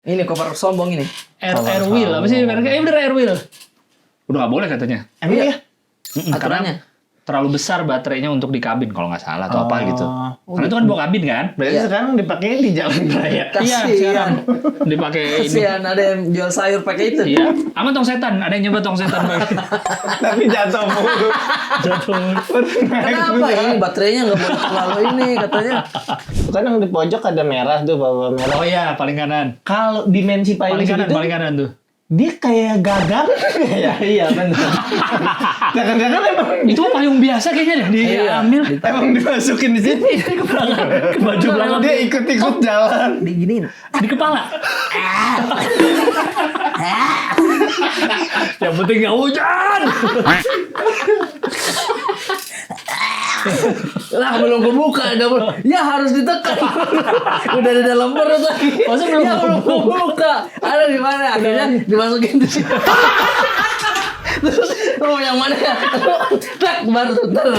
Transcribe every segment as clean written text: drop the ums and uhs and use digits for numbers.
Ini koper sombong ini. Airwheel apa sih mereknya? Bener Airwheel. Udah nggak boleh katanya. Emang ya? Aturannya. Karena terlalu besar baterainya untuk di kabin kalau nggak salah atau apa gitu. Karena itu kan bawa kabin kan? Berarti sekarang dipakainya di jalan raya. Iya, sekarang dipakai ini. Kasihan ada yang jual sayur pakai itu. Iya, aman tong setan. Ada yang nyoba tong setan pakai. Tapi jatuh mulu. Jatuh. Kenapa ini baterainya nggak boleh terlalu ini katanya? Itu kan yang di pojok ada merah tuh, bawa merah. Oh iya, paling kanan. Kalau dimensi Paling kanan, segitu, paling kanan tuh. dia kayak gagang. Ya iya benar. Gagang-gagang emang Itu payung biasa kayaknya deh diambil. emang dimasukin di situ. Ke belakang, ke baju belakang. Dia ikut-ikut jalan. Diginiin. Di kepala. Yang penting nggak hujan. Lah belum kebuka, ya harus ditekan. Udah di dalam perut lagi. Masa belum ya belum kebuka. Ada di mana? Akhirnya dimasukin di situ. Terus yang mana ya? Tak baru ter.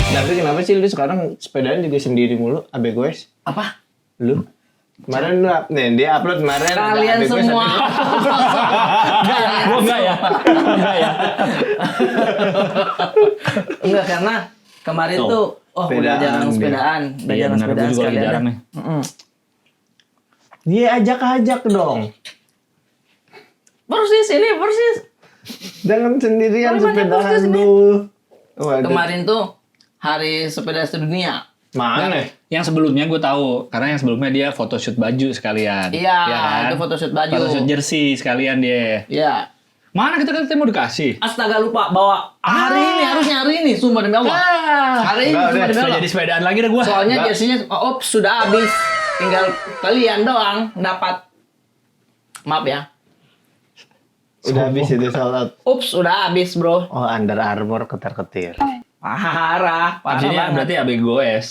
Tapi kenapa sih lu sekarang sepedaan juga sendiri mulu, abe guys? Apa? Lu? Kemarin lu, nih dia upload kemarin. ada Kalian abe guys, semua. Enggak ya. Enggak ya. Enggak karena kemarin tuh udah jarang sepedaan, udah Iya jarang benar, gue sepedaan juga lagi sekalian. jarang nih. Dia ajak-ajak dong. Persis ini persis. Jangan sendirian Tapi mana sepedaan posisi lu. Waduh. Kemarin tuh hari sepeda sedunia. Mana? Yang sebelumnya gue tahu, karena yang sebelumnya dia photoshoot baju sekalian. Iya, kan? itu photoshoot baju. Photoshoot jersey sekalian dia. Iya. Mana kita mau dikasih? Astaga lupa bawa hari ini harusnya hari ini sumpah demi Allah. Hari ini Enggak, sumpah udah, demi Allah. Jadi sepedaan lagi dah gue. Soalnya Enggak. jersinya sudah habis. Tinggal kalian doang dapat. Maaf ya. Udah habis itu salat. Udah habis, Bro. Oh, Under Armour ketar-ketir. Parah Artinya banget. berarti AB goes.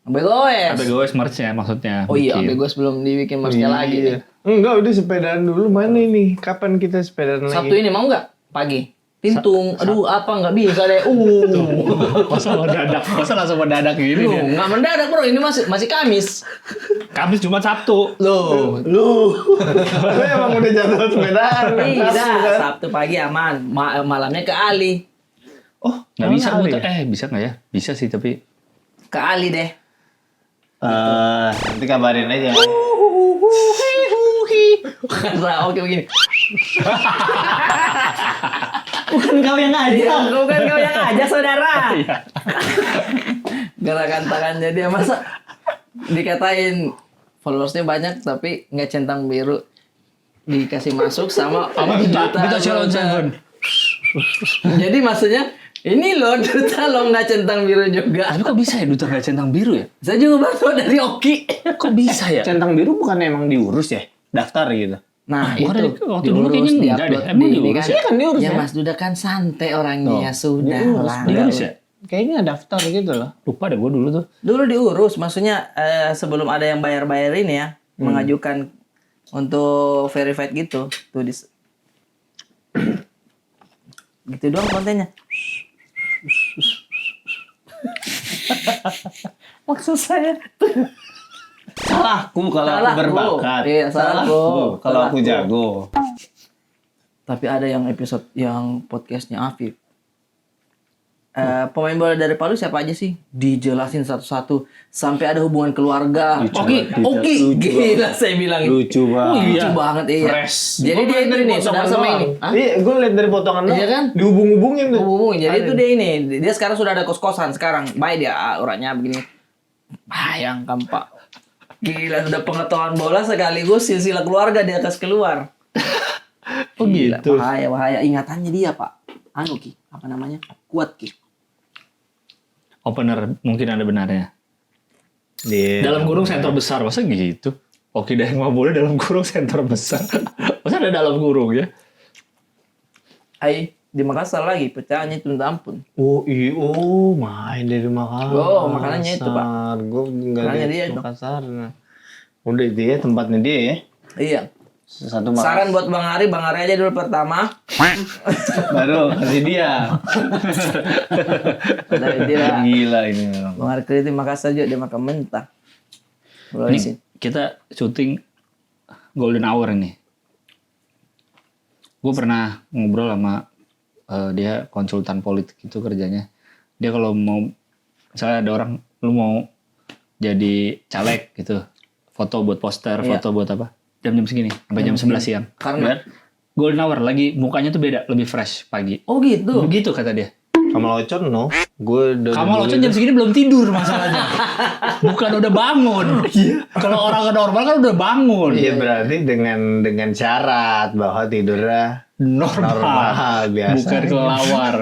Begoes. AB goes merch-nya maksudnya. Oh iya, bikin. Begoes belum dibikin merch-nya lagi nih. Iya. Enggak, udah sepedaan dulu. Mana ini? Kapan kita sepedaan lagi? Sabtu ini mau nggak? Pagi. Pintung. Aduh, apa nggak bisa deh. Masa mendadak? Masa langsung mendadak gini Loh, dia? nggak mendadak, Bro. Ini masih Kamis. Kamis Jumat Sabtu. Loh. Lu emang udah jadwal sepedaan. Tidak, Sabtu pagi aman. Malamnya ke Ali. Oh, Nggak bisa kali muter. ya? Bisa nggak ya? Bisa sih tapi. Ke Ali deh. Nanti kabarin aja. Oke begini. Bukan kau yang ngajak. Bukan kau yang aja, saudara. Gerakan tangannya dia masa dikatain followersnya banyak tapi nggak centang biru dikasih masuk sama Apa Duta Shalom Seven? Jadi maksudnya ini loh Duta lo nggak centang biru juga. Tapi kok bisa ya Duta nggak centang biru ya? Saya juga baru tahu dari Oki. Kok bisa ya? Centang biru bukan emang diurus ya? Daftar gitu. Nah Bukan itu dari- waktu dulu kayaknya enggak deh. diupload Emang di ini diurus kan. Iya kan diurus Ya ya? Mas Duda kan santai orangnya sudah diurus, lah. Diurus ya? Kayaknya daftar gitu loh. Lupa deh gue dulu tuh. Dulu diurus, maksudnya sebelum ada yang bayar-bayar ini ya, mengajukan untuk verified gitu, tuh gitu doang kontennya. Maksud saya Salahku kalau aku Salahku. berbakat. Iya, salahku. kalau aku Salahku. jago. tapi ada yang episode yang podcastnya Afif. Pemain bola dari Palu siapa aja sih? Dijelasin satu-satu sampai ada hubungan keluarga. Lucu Oke, banget, oke, lucu gila saya bilang. Lucu banget. Lucu banget iya. Fresh. Jadi dia itu nih saudara sama ini. Hah? Iya, gue liat dari potongan Iya kan? Dihubung-hubungin tuh. Hubungin. Jadi itu dia ini. Dia sekarang sudah ada kos-kosan sekarang. Baik dia orangnya begini. Bayangkan Pak. Gila udah pengetahuan bola sekaligus silsilah keluarga di atas keluar. Oh Gila, gitu. bahaya. Ingatannya dia Pak. Anu Ki, apa namanya? Kuat Ki. Opener mungkin ada benarnya. Dia. Dalam kurung center besar, masa gitu? Oke deh, nggak boleh dalam kurung center besar. Masa ada dalam kurung ya? Di Makassar lagi pecahannya itu minta ampun. Oh main dari Makassar. Oh, makanannya itu, Pak. Gue nggak Makanannya lihat dia itu. Makassar. Nah. Udah dia tempatnya dia ya. Iya. Satu Makassar. Saran buat Bang Ari aja dulu pertama. Baru kasih dia. Dari dia. Gila ini. Bang Ari kritik Makassar juga dia makan mentah. Mulai Nih, sih. kita syuting Golden Hour ini. Gue pernah ngobrol sama dia konsultan politik itu kerjanya. Dia kalau mau, misalnya ada orang, lu mau jadi caleg gitu, foto buat poster, Iya. foto buat apa, jam-jam segini, sampai jam 11 siang. Karena Golden Hour lagi, mukanya tuh beda, lebih fresh pagi. oh gitu. Begitu kata dia. Kamal Ocon no. Gue Kamal Ocon jam segini belum tidur masalahnya. Bukan udah bangun. Kalau orang normal kan udah bangun. Iya berarti dengan syarat bahwa tidurnya Normal. biasa. Bukan kelawar.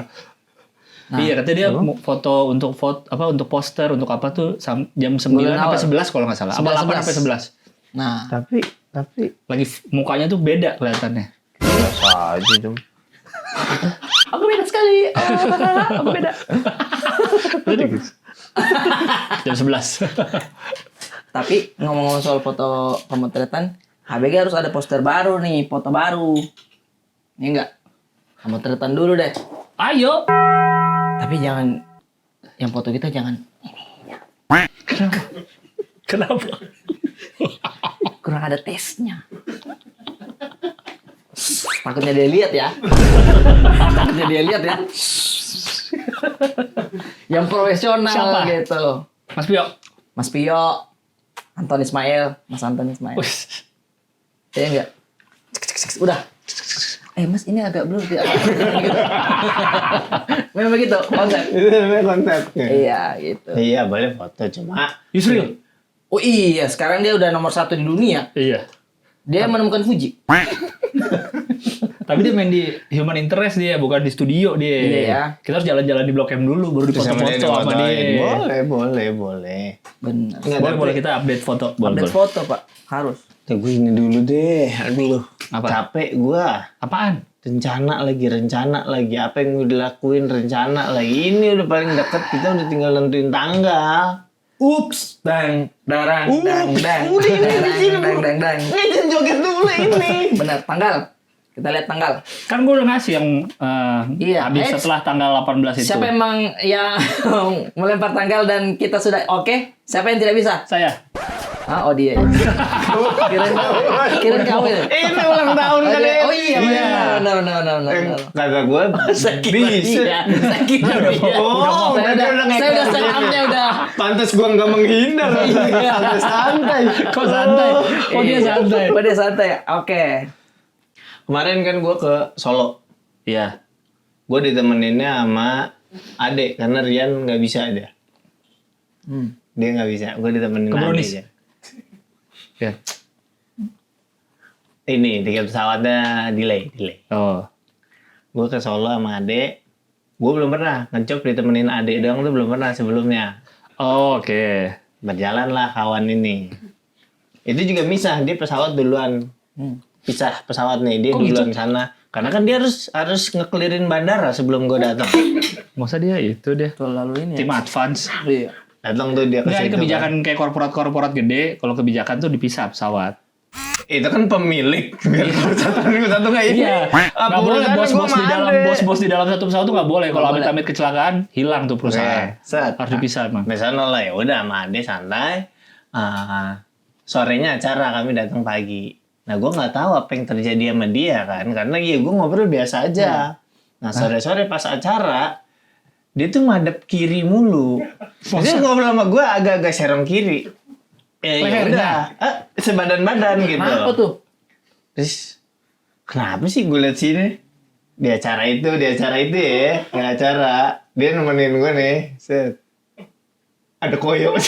Iya, katanya dia mau foto untuk untuk poster untuk apa tuh jam 9 Golden sampai hour. 11 kalau nggak salah. Apa 8 sampai 11. Nah, Tapi Lagi mukanya tuh beda kelihatannya. biasa aja dong. aku beda sekali. Aku beda. Jam 11. Tapi ngomong-ngomong soal foto pemotretan, HBG harus ada poster baru nih, foto baru. Ini enggak? Pemotretan dulu deh. Ayo. Tapi jangan yang foto kita jangan Kenapa? kurang ada tesnya. Takutnya dia lihat ya. Takutnya dia lihat ya. Yang profesional Siapa? gitu. Mas Pio. Mas Pio, Anton Ismail, Mas Anton Ismail. Iya enggak? Udah. Mas ini agak blur ya. Memang begitu konsep. Itu namanya konsepnya. Iya gitu. Iya boleh foto cuma. Yusril. Oh iya, sekarang dia udah nomor 1 di dunia. Iya. Dia menemukan Fuji. Tapi dia main di Human Interest dia, bukan di studio dia. Iya ya. Kita harus jalan-jalan di Blok M dulu, baru Terus sama dipoto-foto sama dia. Boleh. Benar. Nggak, Boleh tapi- kita update foto. Update foto Pak, harus. Gue ini dulu deh. Aduh. Apa? Capek gua. Apaan? Rencana lagi. Apa yang udah dilakuin rencana lagi. Ini udah paling deket. Kita udah tinggal nentuin tanggal. Ups, dang, darang, dang, dang. Udah ini di sini. Dang. Ngajin joget dulu ini. Benar, tanggal. Kita lihat tanggal. Kan gue udah ngasih yang Iya, habis setelah tanggal 18 itu. Siapa emang yang melempar tanggal dan kita sudah oke? Siapa yang tidak bisa? Saya. Oh dia. Kirain kamu ya. Ini ulang tahun kan ya. Oh iya, benar. Kata gue bisa. Iya, saya kira iya. Oh, Saya udah ngekor. setupnya udah. Pantes gue nggak menghindar. Santai. Kok santai? Oh dia santai. Oh dia santai. Oke. Kemarin kan gue ke Solo. Iya. Gue ditemeninnya sama Ade karena Rian nggak bisa dia. Dia nggak bisa. Gue ditemenin Ke Ade Brownies? aja. Ya. Ini tiket pesawatnya delay. Oh. Gue ke Solo sama Ade. Gue belum pernah ngecop ditemenin Ade doang tuh belum pernah sebelumnya. Oh, oke. Berjalan lah kawan ini. Itu juga misah, dia pesawat duluan. Pisah pesawat nih, dia Kok duluan gitu? sana. Karena kan dia harus ngekelirin bandara sebelum gue datang. Masa dia itu dia Terlalu ini. tim advance. Iya. Datang tuh dia ke Enggak, ini situ. kebijakan kayak korporat-korporat gede. Kalau kebijakan tuh dipisah pesawat. Itu kan pemilik. Biar satu nggak ini. Iya. Nggak boleh bos-bos di dalam satu pesawat tuh nggak boleh. Kalau amit-amit kecelakaan, hilang tuh perusahaan. Set. Harus dipisah emang. Misalnya lah ya udah sama Ade santai. Sorenya acara kami datang pagi. Nah gue nggak tahu apa yang terjadi sama dia kan. Karena ya gue ngobrol biasa aja. Nah sore-sore pas acara. Dia tuh madep kiri mulu. Dia ngobrol sama gue agak-agak serong kiri. Ya udah. Sebadan-badan gitu. Kenapa tuh? Terus kenapa sih gue liat sini? Di acara itu ya. Di acara. Dia nemenin gue nih. Set. Ada koyo.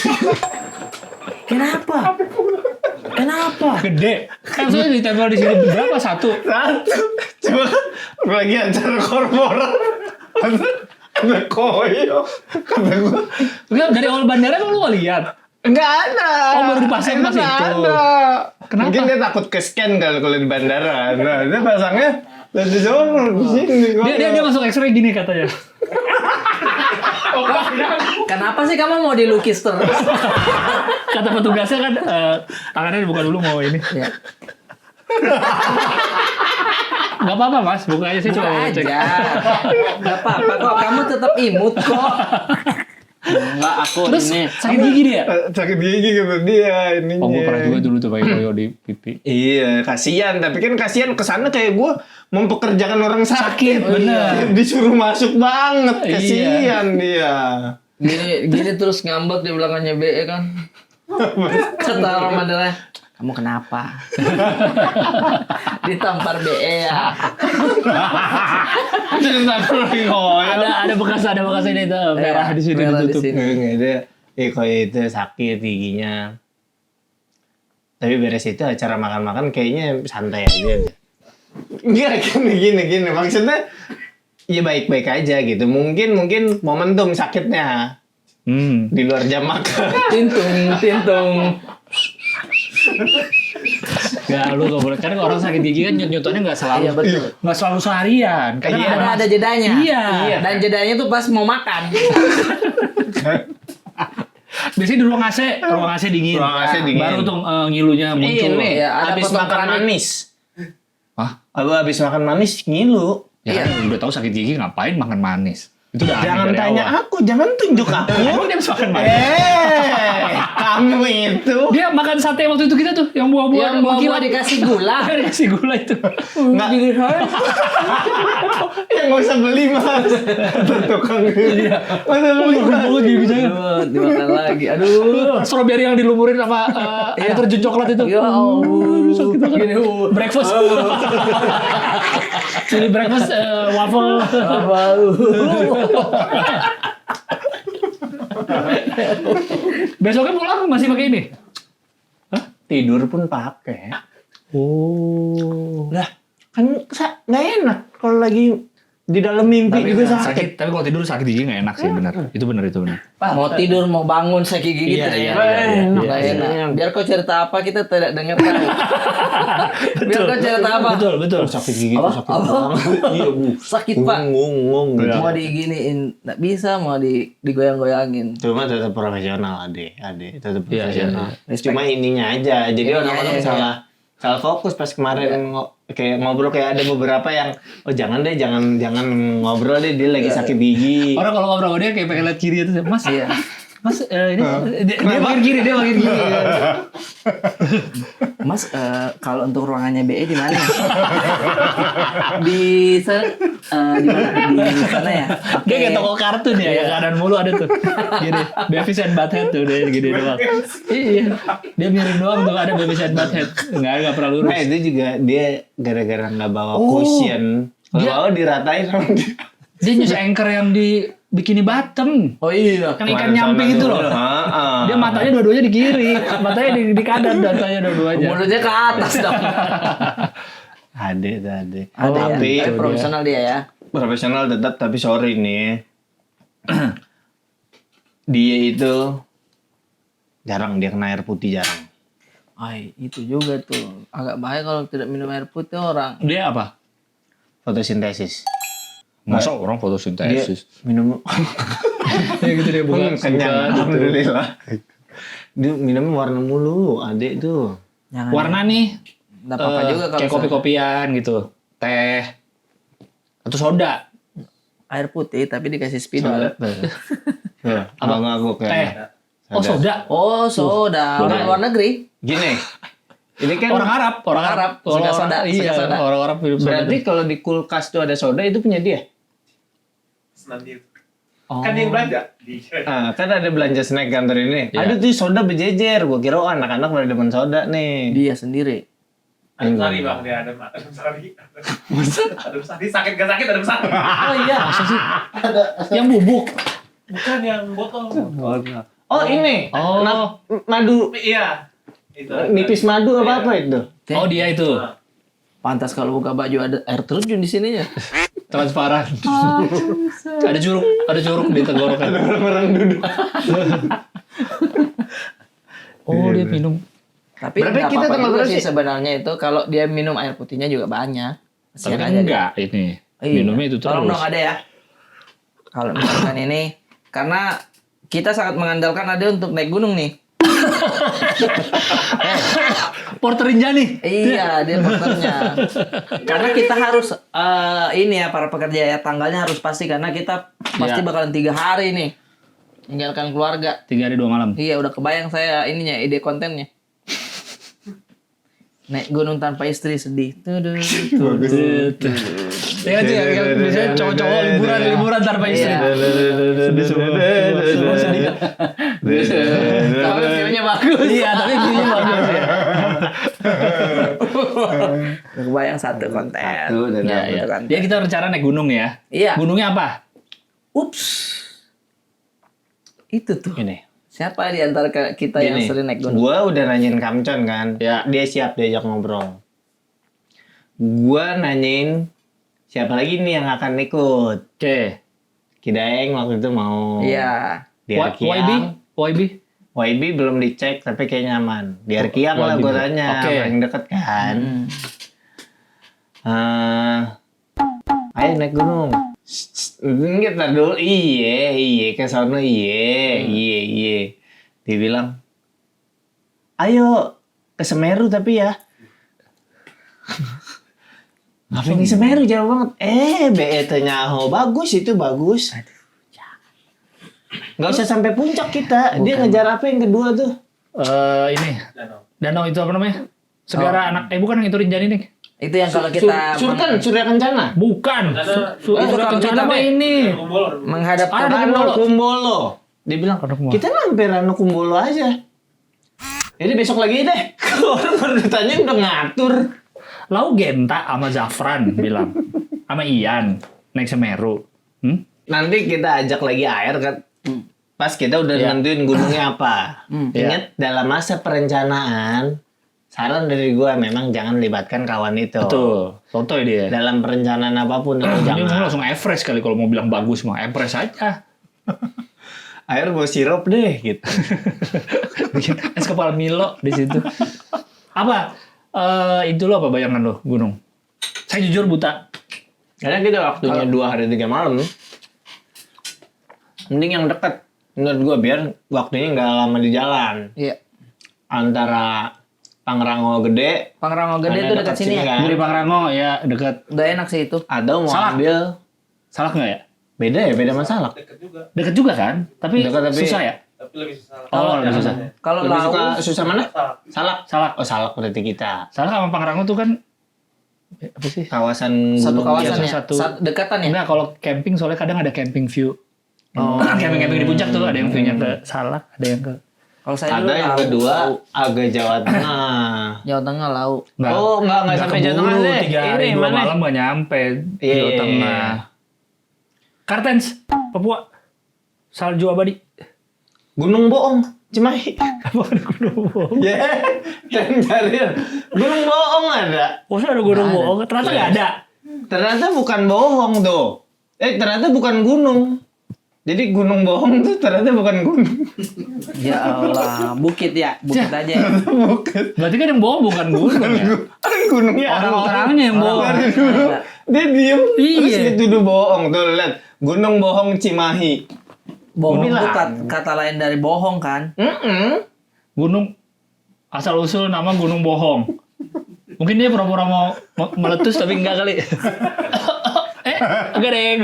Kenapa? Gede. Kan saya ditempel di sini berapa? Satu. Cuma lagi acara korporat. Ada koyo. Kata gue. Enggak, dari awal bandara emang lu nggak lihat? Enggak ada. Oh, baru dipasang pas Nggak itu. ada. Kenapa? Mungkin dia takut ke scan kalau di bandara. Nah, dia pasangnya dari sono di sini. Dia masuk X-ray gini katanya. Kenapa sih kamu mau dilukis terus? Kata petugasnya kan tangannya dibuka dulu mau ini. Ya. Gak apa-apa mas, buka aja sih Buka coba mau aja. cek. Gak apa-apa kok. Kamu tetap imut kok. Enggak, aku Terus ini. sakit gigi dia? Sakit gigi gitu dia ininya. Oh gue pernah juga dulu tuh pakai koyo di pipi. Iya, kasihan. Tapi kan kasihan kesana kayak gue mempekerjakan orang sakit. bener. Disuruh masuk banget. Iya. Kasihan dia. Gini terus ngambek di belakangnya BE kan. Kata Ramadan, kamu kenapa? Ditampar BE ya. Ada bekas ini tuh merah di sini merah di ditutup. sini. Nggak ada. Kalau itu sakit giginya. Tapi beres itu acara makan-makan kayaknya santai aja. Enggak, gini. Maksudnya ya baik-baik aja gitu. Mungkin momentum sakitnya di luar jam makan. Tintung. Gak, lu gak boleh. Karena orang sakit gigi kan nyutonnya gak selalu. Iya, betul. Gak selalu seharian. Kadang Iya. Ada jedanya. Iya. Dan jedanya tuh pas mau makan. Biasanya di ruang AC dingin. Ruang AC dingin. Baru tuh ngilunya muncul. Ini Iya, ada habis potong makan keramik. manis. Hah? Habis makan manis ngilu. Ya kan udah tahu sakit gigi ngapain makan manis. Itu udah aneh Jangan dari tanya awal. aku, jangan tunjuk aku. Emang dia habis makan manis? Kamu itu. Dia makan sate waktu itu kita tuh yang buah-buah Yang buah-buah dikasih gula. dikasih gula itu. Nggak. Ya nggak usah beli mas. Tukang ini. Masa beli mas? Aduh, dimakan lagi. Aduh. Strawberry yang dilumurin sama air terjun coklat itu. Ya Allah. Sakit banget. Gini, Breakfast. Chili breakfast waffle. Besoknya pulang masih pakai ini. Tidur pun pakai. Oh. Lah kan nggak enak kalau lagi di dalam mimpi juga sakit. Tapi kalau tidur sakit gigi nggak enak sih, benar. Itu benar. Mau tidur, mau bangun sakit gigi Iya, tidak iya, enak. iya, Nggak enak. Biar kau cerita apa kita tidak dengarkan. Biar kau cerita apa? Betul. Sakit gigi Apa? tuh sakit Apa? banget. Iya bu. Sakit pak. Ngong gitu. Mau diginiin, nggak bisa. Mau digoyang-goyangin. Cuma tetap profesional ade tetap Iya, profesional. iya. Cuma ininya aja. Jadi Ininya orang-orang aja, salah fokus pas kemarin kayak ngobrol kayak ada beberapa yang jangan ngobrol deh dia lagi sakit gigi. Orang kalau ngobrol sama dia kayak pengen lihat kiri itu, Mas. Iya. Mas, ini dia makin kiri. Mas, kalau untuk ruangannya BE di mana? Di sana, di mana? Di sana ya? Dia kayak toko kartun ya, yang kanan mulu ada tuh. Gini, Beavis and Butthead tuh, dia gini doang. Iya, dia miring doang tuh, ada Beavis and Butthead. Nggak pernah lurus. Nah itu juga dia gara-gara nggak bawa cushion. Kalau Dia- bawa diratain sama dia. Dia news anchor yang di Bikini Bottom. Oh iya. Yang ikan nyamping itu loh. Dia matanya dua-duanya di kiri, matanya di kanan, matanya dua-duanya. Mulutnya ke atas dong. Ade. Tapi Tapi profesional dia ya. profesional tetap, tapi sorry nih. Dia itu jarang dia kena air putih jarang. Ay, itu juga tuh. Agak bahaya kalau tidak minum air putih orang. Dia apa? Fotosintesis. Masa orang Dia fotosintesis? minum Ya gitu dia kenyang. Alhamdulillah. Dia minumnya warna mulu, adek tuh. Jangan. Warna nih, Nggak apa-apa juga kalau kayak kopi-kopian gitu, teh atau soda. air putih tapi dikasih spidol. Apa ngaku Teh. kayak. Oh soda. Oh, soda. Orang luar negeri. Gini. Ini kan Orang Arab. Suka soda, Iya, suka soda. orang Arab minum soda. berarti kalau di kulkas tuh ada soda itu punya dia. Nanti Oh. kan dia yang belanja di Kan ada belanja snack kantor ini. Iya. Ada tuh soda berjejer. Gua kira anak-anak pada demen soda nih. Dia sendiri. Adem sari bang, dia adem sari. Adem sari sakit gak sakit adem sari. Oh iya. Masa sih? Yang bubuk. Bukan yang botol. Oh ini. Oh. Madu. Iya. Itu. Nipis madu apa itu? Oh dia itu Pantas kalau buka baju ada air terjun di sininya. transparan. Ada curug di tenggorokan. Orang duduk. Oh dia minum. Tapi Berarti nggak kita apa-apa tanggal juga berapa sih sih? sebenarnya itu kalau dia minum air putihnya juga banyak. Tapi Kasihan kan aja dia. enggak ini. Iya. Minumnya itu Tolong terus. dong ada ya. Kalau misalkan ini karena kita sangat mengandalkan ada untuk naik gunung nih. Porter Rinjani. Iya, dia porternya. Karena kita harus ini ya para pekerja ya, tanggalnya harus pasti karena kita pasti Iya. bakalan 3 hari nih meninggalkan keluarga. 3 hari 2 malam. Iya, udah kebayang saya ininya ide kontennya. Naik gunung tanpa istri sedih. Tuduh. Ya sih, biasanya cowok-cowok liburan tanpa istri. Iya. Sedih. Tapi view-nya bagus. Iya, tapi view-nya bagus ya. Kebayang satu konten. Iya, iya. Ya kita rencana naik gunung ya. Iya. Gunungnya apa? Ups. Itu tuh. Gini. Siapa di antara kita yang sering naik gunung? Gua udah nanyain Kamcon kan. Ya. Dia siap diajak ngobrol. Gua nanyain siapa lagi nih yang akan ikut. Oke. Kidaeng waktu itu mau. Iya. Di YB? YB belum dicek tapi kayaknya aman. Di Arkiang lah YB. gue tanya. Oke. Paling deket kan. Ayo naik gunung. Kita dulu. Iya. Ke sono iya. Dia bilang, ayo ke Semeru tapi ya. Ngapain di Semeru jauh banget. BET nyaho. Bagus itu bagus. Nggak usah sampai puncak kita. Dia ngejar apa yang kedua tuh? Ini. Danau itu apa namanya? Segara anak. Bukan yang itu Rinjani nih. Itu yang kalau kita Surya Kencana. Bukan. Itu Surya kalau Kencana kita mah ini. menghadap ke Ada Ranu Kumbolo. Dia bilang, Kumbolo. kita mampir Ranu Kumbolo aja. Jadi besok lagi deh. Orang baru ditanya udah ngatur. Lau Genta sama Zafran bilang. Sama Ian. Naik Semeru. Nanti kita ajak lagi air kan. Pas kita udah nentuin gunungnya apa. Ingat dalam masa perencanaan, saran dari gua memang jangan libatkan kawan itu. Betul. Sotoy dia. Dalam perencanaan apapun itu Dia jangan. langsung Everest kali kalau mau bilang bagus mah. Everest aja. Air bawa sirup deh gitu. Es kepala Milo di situ. Apa? Itu lo apa bayangan lo gunung? Saya jujur buta. Karena kita waktunya 2 hari 3 malam. Mending yang dekat. Menurut gua biar waktunya nggak lama di jalan. Iya. Antara Pangrango Gede. Pangrango Gede Karena itu dekat sini ya. kan. Dari Pangrango ya dekat. Udah enak sih itu. Atau mau Salak. ambil. Salak nggak ya? Beda ya, beda masalah. Dekat juga kan? Tapi, Dekat, tapi- susah ya? Tapi lebih susah. Oh, lebih susah. Kalau Lebih suka laut susah mana? Salak. Salak. Oh, Salak berarti kita. Salak sama Pangrango tuh kan apa sih? Kawasan satu gunung kawasan biasa. ya. satu. Dekatan ya. Enggak, kalau camping soalnya kadang ada camping view. Kan camping-camping di puncak tuh ada yang view-nya ke Salak, ada yang ke Kalau saya dulu Ada yang laut. kedua agak Jawa Tengah. Jawa Tengah laut. Nggak, Oh, nggak sampai Jawa Tengah keburu, deh. 3 hari Ini 2 mana? malam nggak nyampe Iya, Jawa iya, Tengah. iya. Kartens, Papua, salju abadi. Gunung Boong, Cimahi. Apa ada gunung bohong? Ya, cari Gunung Boong ada. Masa ada gunung bohong? Ternyata nggak ada. Ternyata bukan bohong tuh. Ternyata bukan gunung. Jadi gunung bohong tuh ternyata bukan gunung. Ya Allah, bukit ya, bukit aja. Ya. Bukan. Berarti kan yang bohong bukan gunung ya? Gunungnya Orang-orangnya yang bohong. Orang-orang. Dia diem terus Iya. dituduh bohong. Tuh lihat, Gunung Bohong Cimahi. Bohong Bilang. itu kata lain dari bohong kan? Gunung asal usul nama gunung bohong. Mungkin dia pura-pura mau meletus tapi enggak kali. Enggak deng.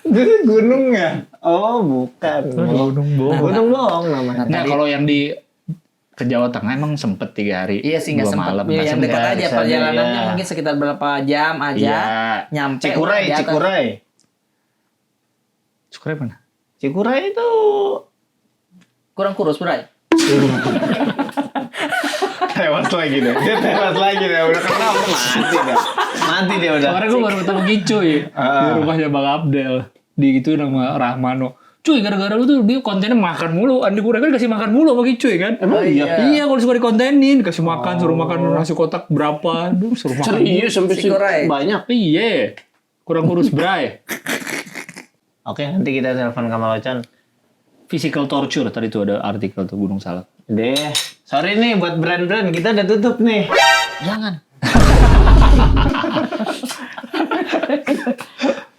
Itu gunungnya. Oh, bukan. Gunung bohong. Gunung Bohong namanya. Nah, kalau yang di ke Jawa Tengah emang sempet 3 hari. Iya sih nggak 2 sempat. malam. Yang Nggak dekat sempet. aja bisa perjalanannya dia. mungkin sekitar berapa jam aja. Iya. Nyampe Cikuray, udah di atas. Cikuray. Cikuray mana? Cikuray itu Kurang kurus, Bray. tewas lagi deh. Dia tewas lagi deh. Udah kenal mati dah. Mati dia udah. Kemarin gue baru ketemu Gicuy di rumahnya Bang Abdel. Di itu nama Rahmano. Cuy, gara-gara lu tuh dia kontennya makan mulu. Andi Kurang kan dikasih makan mulu sama Gicuy kan? Emang iya? Iya, kalau suka dikontenin, kasih makan, suruh makan nasi kotak berapa, aduh, suruh makan. Serius sampai Cikuray. banyak. Iya, kurang kurus bray. Oke, nanti kita telepon Kamal Ocon. Physical torture tadi tuh ada artikel tuh Gunung Salak. Deh, sorry nih buat brand-brand kita udah tutup nih. Jangan.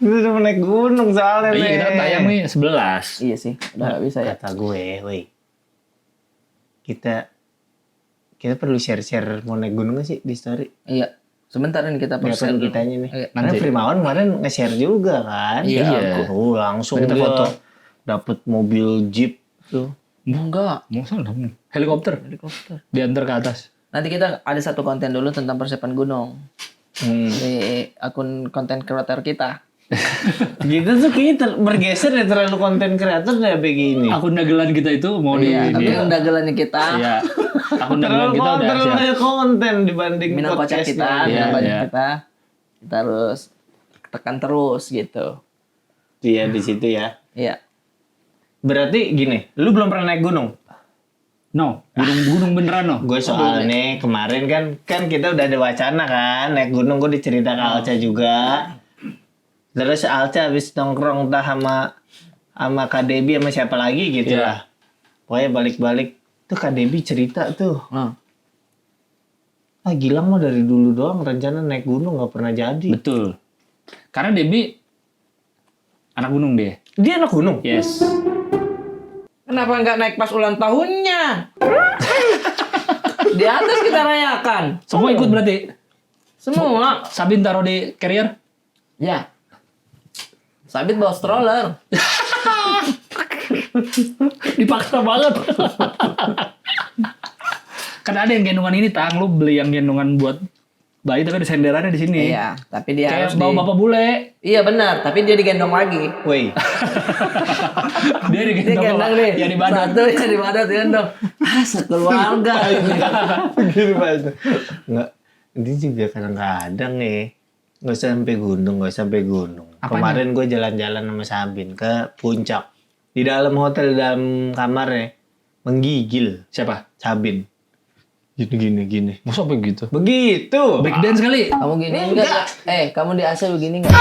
Itu udah naik gunung soalnya Iya, kita kan tayang nih 11. Iya sih, udah nggak bisa ya. Kata gue, woi. Kita perlu share-share mau naik gunung gak sih di story? Iya. Sebentar nih kita Biar persen dulu. kitanya nih. Iya. Karena Nanti. Primawan kemarin nge-share juga kan. Iya. Langsung Kita dia foto. dapet mobil jeep tuh. Enggak. Masa dong? Helikopter. Helikopter. Diantar ke atas. Nanti kita ada satu konten dulu tentang persiapan gunung di akun konten kreator kita. Gitu tuh kayaknya bergeser ya terlalu konten kreator deh begini. Akun dagelan kita itu mau di Iya, ini. akun dagelannya kita. Iya. Akun dagelan kita udah terlalu siap. banyak konten dibanding Minang kocak podcast kita, Iya, minang kocak iya. kita harus tekan terus gitu. Iya di situ ya. Iya. Berarti gini, lu belum pernah naik gunung? No, gunung beneran no. Gue soalnya kemarin kan kita udah ada wacana kan naik gunung, gue dicerita ke Alca juga. Terus Alca habis nongkrong entah sama Kak Debi sama siapa lagi gitu Iya. lah. Pokoknya balik-balik tuh Kak Debi cerita tuh. Nah, Gilang mah dari dulu doang rencana naik gunung nggak pernah jadi. Betul. Karena Debi anak gunung dia. Dia anak gunung. Yes. kenapa nggak naik pas ulang tahunnya? Di atas kita rayakan. Semua ikut berarti. Semua. Sabin taruh di carrier. Ya. Sabit bawa stroller. Dipaksa banget. Kan ada yang gendongan ini, Tang. Lu beli yang gendongan buat bayi tapi ada senderannya di sini. Iya, tapi dia Kayak harus bawa bapak bule. Iya benar, tapi dia digendong lagi. Woi, Dia Dia digendong gendong nih. ya di badan. Satu yang di badan digendong. Sekeluarga ini. gini banget. Nggak, ini juga kadang-kadang nih. Nggak sampai gunung. Apanya? Kemarin gue jalan-jalan sama Sabin ke puncak. Di dalam hotel, di dalam kamarnya. Menggigil Siapa? Sabin. Gini. Masa apa gitu? Begitu. Break dance kali. Kamu gini enggak? Kamu di AC begini enggak?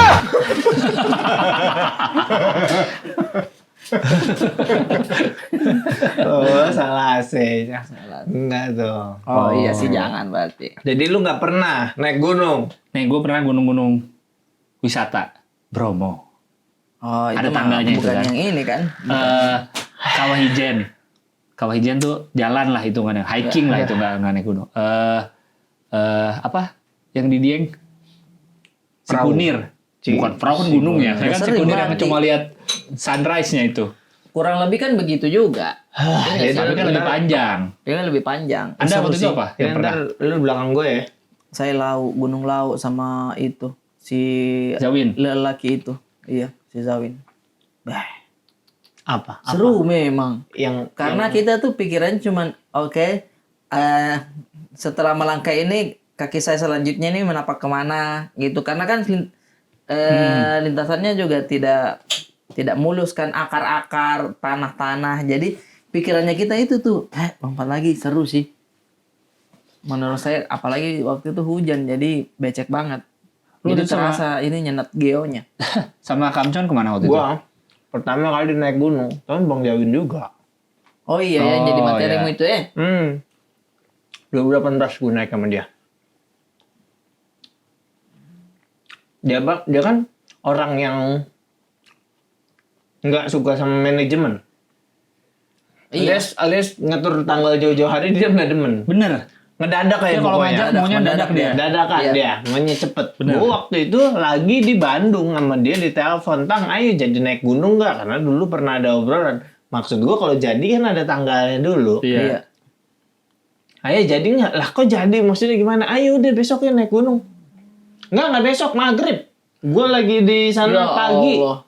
Oh, salah AC. Enggak dong. Oh, iya sih jangan berarti. Jadi lu nggak pernah naik gunung? Nih, gue pernah gunung-gunung wisata. Bromo. Oh, itu Ada mah tangganya itu bukan kan. yang ini kan? Kawah Ijen. Kawah Ijen tuh jalan lah hitungannya. Hiking lah itu nggak naik gunung. Apa? Yang di Dieng? Perahu. Sikunir. Bukan perahu kan gunung ya. Saya kan Sering Sikunir yang berarti. cuma lihat sunrise-nya itu. Kurang lebih kan begitu juga. Tapi kan lebih panjang. Dia kan lebih panjang. Anda waktu itu apa? Yang Yang pernah? ntar lu belakang gue ya. Saya Gunung Lau sama itu si Zawin. lelaki itu. Iya, si Zawin. Bah, Apa? seru memang. Yang Karena kita tuh pikiran cuman oke, setelah melangkah ini kaki saya selanjutnya ini menapak kemana gitu. Karena kan lintasannya juga tidak mulus kan, akar-akar tanah-tanah. Jadi pikirannya kita itu tuh lompat lagi, seru sih. Menurut saya apalagi waktu itu hujan jadi becek banget. Lu Jadi itu sama- terasa ini nyenat geonya. Sama Kamcon kemana waktu itu? gua pertama kali naik gunung, tapi Bang Jawin juga. Oh iya yang jadi Oh, materimu iya. itu ya. 2018 gue naik sama dia. Dia kan orang yang nggak suka sama manajemen. Iya. Alias ngatur tanggal jauh-jauh hari dia nggak demen. Bener. Ngedadak kayak Dia kalau pokoknya. ngajak maunya dadak dia. Dadakan Iya. dia, maunya cepet. Bener. Gue waktu itu lagi di Bandung sama dia di telepon, Tang, ayo jadi naik gunung nggak? Karena dulu pernah ada obrolan. Maksud gue kalau jadi kan ada tanggalnya dulu. Iya. Ayo jadi nggak? Lah kok jadi? Maksudnya gimana? Ayo udah besok ya naik gunung. Nggak besok maghrib. Gue lagi di sana Ya pagi. Allah.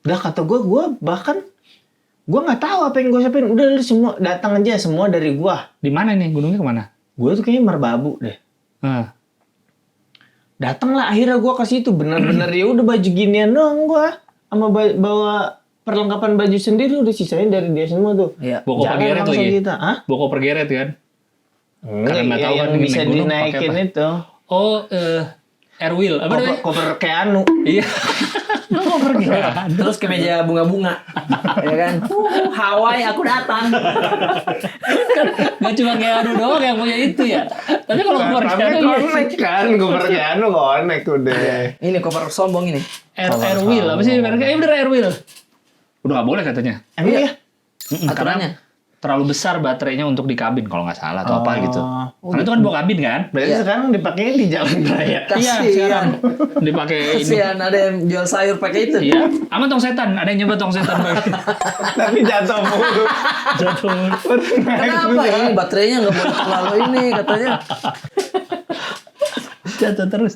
Udah kata gue bahkan gue nggak tahu apa yang gue siapin. Udah lu semua datang aja semua dari gue. Di mana nih? Gunungnya kemana? Gue tuh kayaknya Merbabu deh. Datang lah akhirnya gue ke situ bener-bener ya udah baju ginian doang gue sama bawa perlengkapan baju sendiri udah sisain dari dia semua tuh. Iya. Bawa koper Jalan geret langsung lagi. kita. Hah? Bawa koper geret kan? Enggak, nggak tahu yang kan bisa naik gunung pakai dinaikin apa. itu. Oh, air wheel. Apa namanya? Koper kayak anu. Iya. Lu mau pergi kan? Terus ke meja bunga-bunga. Ya kan? Hawaii aku datang. Gak cuma kayak Anu doang yang punya itu ya. Tapi kalau Tapi Koperniano connect kan, Koperniano connect udah. Ini koper sombong ini. Air Wheel apa sih mereknya? Bener Air Wheel. Udah gak boleh katanya. Emang ya? Karena Aturannya. terlalu besar baterainya untuk di kabin kalau nggak salah atau apa gitu. Karena itu kan bawa kabin kan? Berarti sekarang dipakai di jalan raya. Iya, sekarang dipakai ini. Kasihan ada yang jual sayur pakai itu. Iya, aman tong setan. Ada yang nyoba tong setan pakai. Tapi jatuh mulu. Jatuh. Kenapa ini baterainya nggak boleh terlalu ini katanya. Jatuh terus.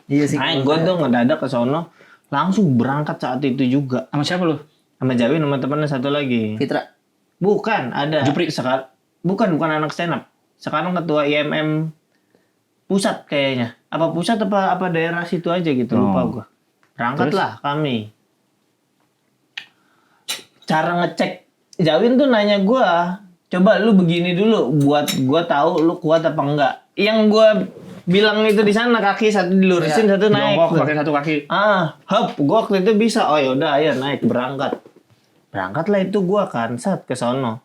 Iya sih. Nah, gue tuh ngedadak ke sono, langsung berangkat saat itu juga. Sama siapa lu? Sama Jawi sama temennya satu lagi. Fitra. Bukan, ada. Jupri. Bukan anak stand up. Sekarang ketua IMM pusat kayaknya. Apa pusat apa daerah situ aja gitu, lupa gua. Berangkatlah kami. Cara ngecek Jawin tuh nanya gua, coba lu begini dulu buat gua tahu lu kuat apa enggak. Yang gua bilang itu di sana kaki satu dilurusin, satu naik. Jongkok pakai satu kaki. Gua waktu itu bisa. Oh yaudah, ayo naik berangkat. Berangkatlah itu gua kan saat ke sono.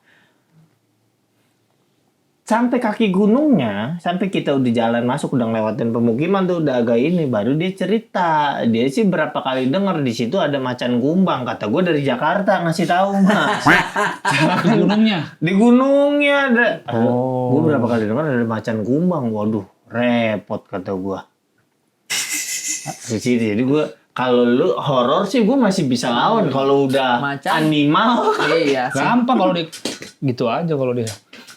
Sampai kaki gunungnya, sampai kita udah jalan masuk, udah ngelewatin pemukiman tuh, udah agak ini, baru dia cerita. Dia sih berapa kali denger di situ ada macan kumbang. Kata gua dari Jakarta ngasih tahu Mas. Di gunungnya. Di gunungnya ada. Gua berapa kali denger ada macan kumbang. Waduh, repot kata gua. Jadi gua kalau lu horor sih gue masih bisa lawan. Kalau udah Macan. animal, Iya. Gampang kalau dia gitu aja kalau dia.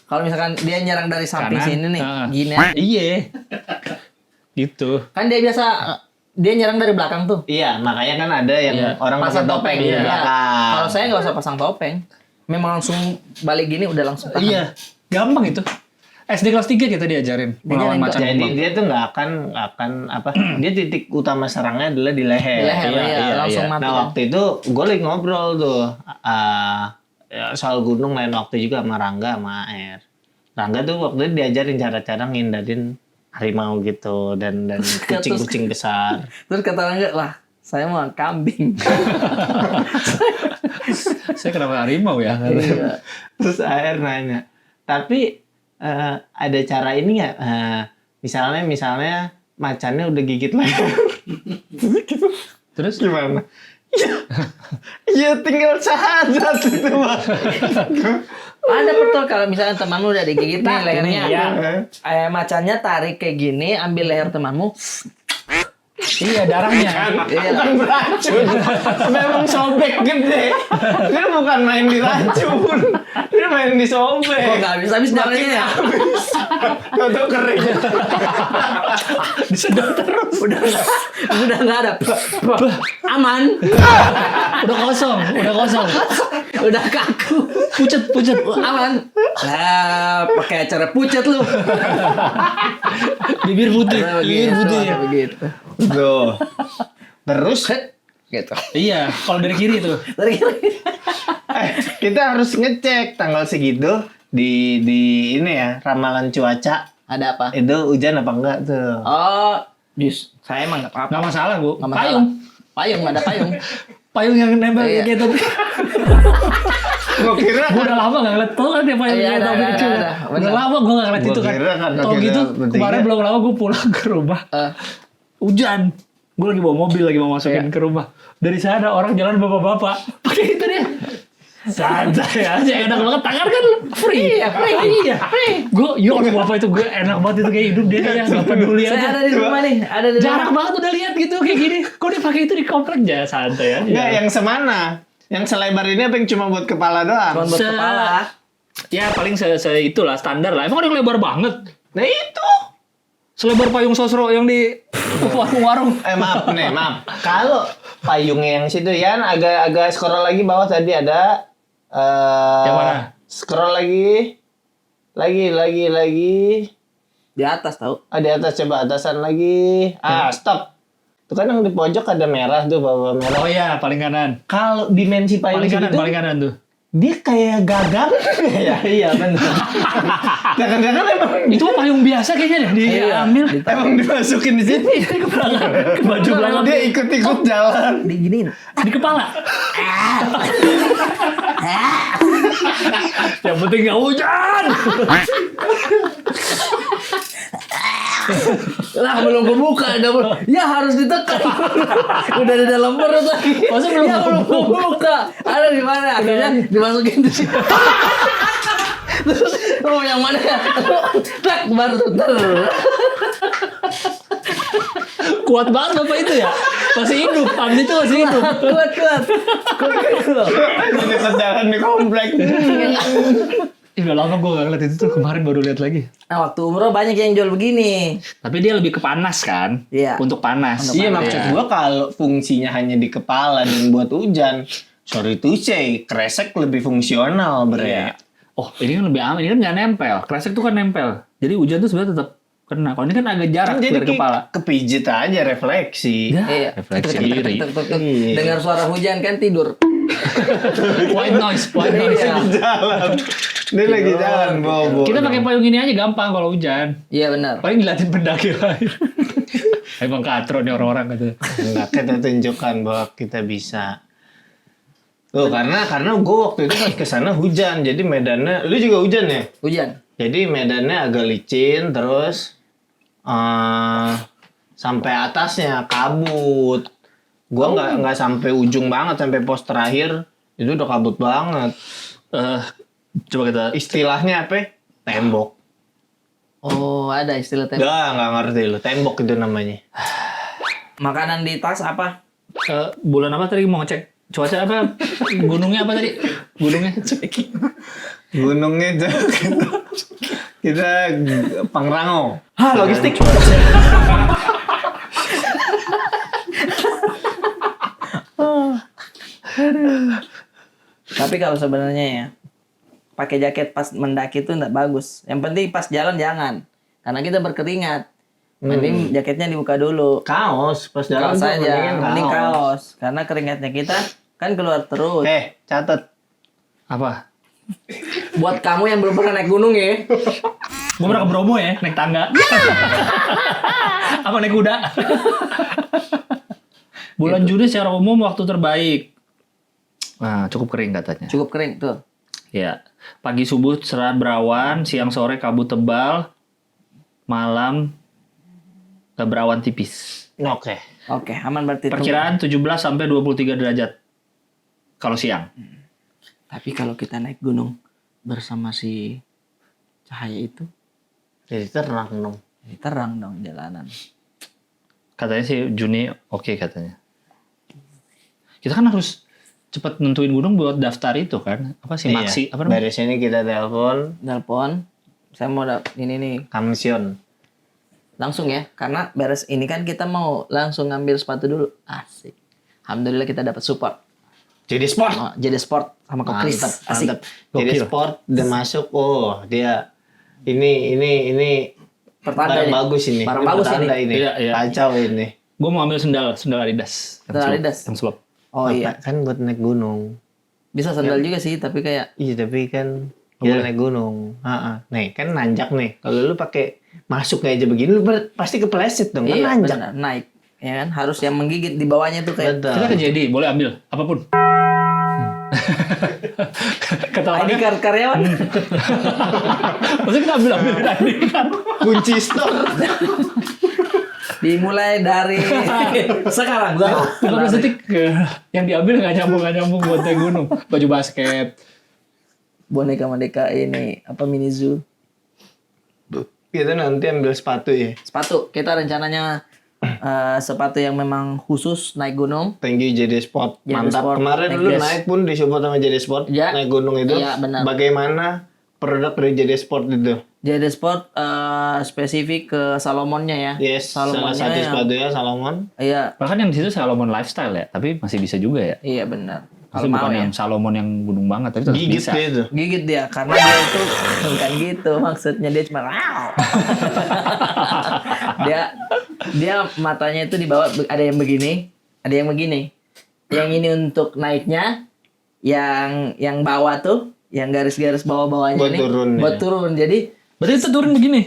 Kalau misalkan dia nyerang dari samping Kanan. sini nih, Ah. gini. Iya. Gitu. Kan dia biasa dia nyerang dari belakang tuh. iya makanya kan ada yang Iya. orang Pasang pakai topeng di iya. belakang. Kalau saya nggak usah pasang topeng. Memang langsung balik gini udah langsung tahan. Iya. Gampang itu. SD kelas 3 kita diajarin melawan nyerang. macan Jadi kumbang. dia tuh nggak akan apa? Dia titik utama serangnya adalah di leher. Di leher, iya, langsung mati. Nah kan. waktu itu gue lagi ngobrol tuh soal gunung lain waktu juga sama Rangga sama Air. Rangga tuh waktu itu diajarin cara-cara ngindarin harimau gitu dan kucing-kucing besar. Terus kata Rangga, lah saya mau kambing. Saya kenapa harimau ya? Iya. Terus Air nanya, tapi ada cara ini nggak? Misalnya macannya udah gigit leher. Terus Gimana? Ya tinggal sahadat itu Bang. Ada betul kalau misalnya temanmu udah digigit nih lehernya. iya. Macannya tarik kayak gini, ambil leher temanmu. iya darahnya. Bukan beracun. Memang sobek gede. Dia bukan main di racun. Dia main di sobek. Kok nggak habis darahnya ya? Tutup kering. Disedot terus. Udah nggak ada. Aman. Udah kosong. Udah kaku. Pucet. Aman. Lah, pakai acara pucat lu. Bibir putih. Begitu. Tuh. Terus Gitu. Iya, kalau dari kiri tuh. Dari kita harus ngecek tanggal segitu di ini ya ramalan cuaca ada apa? itu hujan apa enggak tuh. Oh, saya emang nggak apa-apa. Nggak masalah, Bu. Nggak masalah. Payung. Payung, ada payung. Payung yang nempel Iya. gitu. Gua kira Gue udah lama gak ngeliat. Tau kan dia payung Iya, kayak ada, Tommy ada, kecil. ada. Udah Bener. lama gue gak ngeliat Gua itu kan. kira kan, Tau kira gitu, bertiga. kemarin belum lama gue pulang ke rumah. Hujan. Gue lagi bawa mobil, lagi mau masukin ke rumah. Dari sana orang jalan bapak-bapak. Pakai itu dia. Santai aja, enak banget. Tangan kan free. Iya, free. Iya. Gue, yuk bapak itu gue enak banget itu kayak hidup dia ya. Gak peduli Saya aja. ada di rumah nih, ada di Jarak rumah. banget udah lihat gitu kayak gini. Kok dia pakai itu di komplek aja, santai aja. enggak yang semana? Yang selebar ini apa yang cuma buat kepala doang? Cuma buat kepala. Ya paling itulah standar lah. Emang ada yang lebar banget. Nah itu. Selebar payung sosro yang di warung-warung. Maaf. Kalau payungnya yang situ ya agak scroll lagi bawah tadi ada Yang mana? Scroll lagi. Di atas tahu. Di atas coba atasan lagi. Stop. Itu kan yang di pojok ada merah tuh bawah merah. Oh iya, paling kanan. Kalau dimensi payung Paling segitu, kanan tuh. dia kayak gagang. Ya iya benar. Gagang-gagang emang Itu mah payung biasa kayaknya deh diambil. emang dimasukin di sini. Ke belakang, ke baju belakang Dia ikut-ikut jalan. Diginiin. di kepala. Yang penting nggak hujan. Lah belum kebuka, ya harus ditekan. Udah di dalam perut lagi. Masa belum ya, belum kebuka. Ada di mana? Akhirnya dimasukin di situ. Terus yang mana? Tak baru ter. Kuat banget bapak itu ya. Masih hidup, Andi itu masih hidup. Kuat. Jadi jalan di komplek. Udah lama gue gak ngeliat itu tuh, kemarin baru lihat lagi. Nah, waktu umroh banyak yang jual begini. Tapi dia lebih ke panas kan? Iya. Untuk panas. Iya maksud gua kalau fungsinya hanya di kepala dan buat hujan, sorry to say, kresek lebih fungsional bre. Oh ini kan lebih aman, ini kan nggak nempel. Kresek tuh kan nempel. Jadi hujan tuh sebenarnya tetap kena. Kalau ini kan agak jarak Kan jadi dari kepala. kepijit aja refleksi. Iya. Refleksi diri. Iya. Dengar suara hujan kan tidur. White noise. Iya. Jalan. Dia lagi jalan bobo. Kita pakai payung ini aja gampang kalau hujan. Iya benar. Paling dilatih pendaki lain. Emang katro nih orang-orang gitu. Enggak, kita tunjukkan bahwa kita bisa. Tuh karena gue waktu itu pas kesana hujan, jadi medannya, lu juga hujan ya? Hujan. Jadi medannya agak licin, terus sampai atasnya kabut. Gua nggak sampai ujung banget, sampai pos terakhir itu udah kabut banget. Coba kita. Istilahnya apa? Tembok. Oh, ada istilah tembok. Nggak ngerti lu. Tembok itu namanya. Makanan di tas apa? Bulan apa tadi mau ngecek cuaca apa? Gunungnya apa tadi? Gunungnya. Gunungnya itu kita Pangrango. Logistik. Tapi kalau sebenarnya ya, pakai jaket pas mendaki itu enggak bagus. Yang penting pas jalan jangan. Karena kita berkeringat. Mending jaketnya dibuka dulu. Kaos pas jalan Kaos tuh saja, mending kaos. kaos. Karena keringatnya kita kan keluar terus. Catat. Apa? Buat kamu yang belum pernah naik gunung ya. Gue pernah ke Bromo ya, naik tangga. Apa naik kuda? Bulan Juni secara umum waktu terbaik. Nah, cukup kering katanya. Cukup kering tuh. Ya, pagi subuh cerah berawan, siang sore kabut tebal, malam berawan tipis. Oke. Oke, aman berarti. Perkiraan 17 sampai 23 derajat kalau siang. Tapi kalau kita naik gunung bersama si cahaya itu, Jadi terang dong. jadi terang dong jalanan. Katanya sih Juni oke katanya. Kita kan harus cepat nentuin gunung buat daftar itu kan. Apa sih maksi? Apa namanya? Dari sini kita telepon Telepon, saya mau ini nih Kamsion. langsung ya, karena beres ini kan kita mau langsung ngambil sepatu dulu. Asik. Alhamdulillah kita dapat support. Jadi sport. Oh, jadi sport sama Kok Kristen. Asik. Mantap. Jadi Gokil. sport udah masuk. Oh, dia ini Pertanda barang ini. bagus ini. Barang Ini bagus pertanda ini. Iya, iya. Kacau ini. Gue mau ambil sendal Adidas. Sendal Adidas? Yang slop. Oh Apa? iya. Kan buat naik gunung. Bisa sandal juga sih, tapi kayak Iya, tapi kan kita naik gunung. Nih, kan nanjak nih. Kalau lu pakai masuk kayak aja begini, lu pasti kepleset dong. Kan iya, nanjak. benar, naik. Ya kan, harus yang menggigit di bawahnya tuh kayak Betul. Kita ke JD, boleh ambil apapun. Kata ID orangnya, card karyawan. maksudnya kita ambil ID card. Kunci store. Dimulai dari sekarang. 15 detik yang diambil nggak nyambung buat naik gunung. Baju basket. Boneka ini apa mini zoo. Kita nanti ambil sepatu ya. Sepatu, kita rencananya sepatu yang memang khusus naik gunung. Thank you JD Sport. JD Mantap. Sport. Kemarin Thank lu you. naik pun disupport sama JD Sport. Iya. Naik gunung itu. Iya, benar. Bagaimana produk dari JD Sport itu? JD Sport spesifik ke Salomonnya ya. Yes, salah Salomonnya satu yang- sepatunya Salomon. Iya, Bahkan yang di situ Salomon lifestyle ya, tapi masih bisa juga ya. iya benar. Maksudnya Kalau mau bukan ya. yang Salomon yang gunung banget, tapi tetap Gigit bisa. dia itu. Gigit dia karena dia itu bukan gitu maksudnya, dia cuma dia matanya itu di bawah ada yang begini, ada yang begini. Yang ini untuk naiknya, yang bawah tuh, yang garis-garis bawah-bawahnya Buat ini turun, buat ya. turun. Jadi Berarti itu turun begini.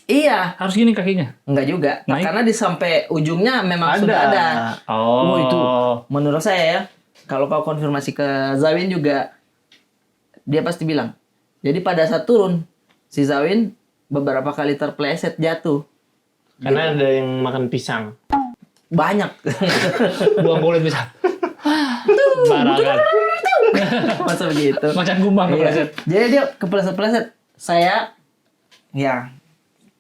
iya, Harus gini kakinya. enggak juga. Naik? Karena di sampai ujungnya memang sudah ada. Oh, Itu menurut saya ya, kalau kau konfirmasi ke Zawin juga, dia pasti bilang. Jadi pada saat turun, si Zawin beberapa kali terpleset jatuh. Karena ada yang makan pisang. Banyak. buang kulit bisa. Barangan. Masa begitu. Macan kumbang Iya. kepleset. Jadi dia kepleset-pleset. Saya, ya,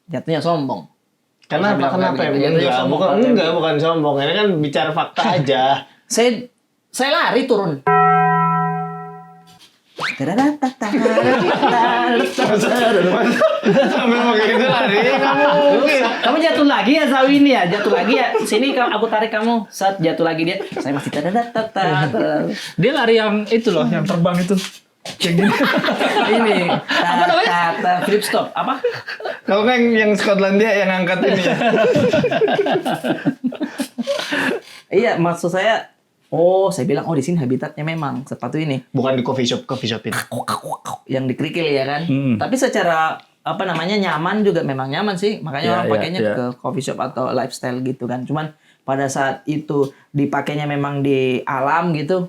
jatuhnya sombong. Kenapa? Saya bilang Kenapa? kayak gitu. Jatuhnya sombong, Pak. Bukan sombong. Ini kan bicara fakta aja. Saya lari turun. Sambil pakai itu lari, kamu. Kamu jatuh lagi ya Zawin ya, jatuh lagi ya. Sini aku tarik kamu. Saat jatuh lagi dia, saya masih Dia lari yang itu loh, yang terbang itu. Kayak gini. ini. Apa namanya? Flip stop. Apa? Kamu kan yang Skotlandia yang angkat ini ya. Iya, maksud saya. Oh, saya bilang di sini habitatnya memang sepatu ini Bukan di coffee shop ini. yang dikerikil ya kan. Tapi secara apa namanya nyaman juga memang nyaman sih. Makanya Iya, orang iya, pakainya iya. ke coffee shop atau lifestyle gitu kan. Cuman pada saat itu dipakainya memang di alam gitu,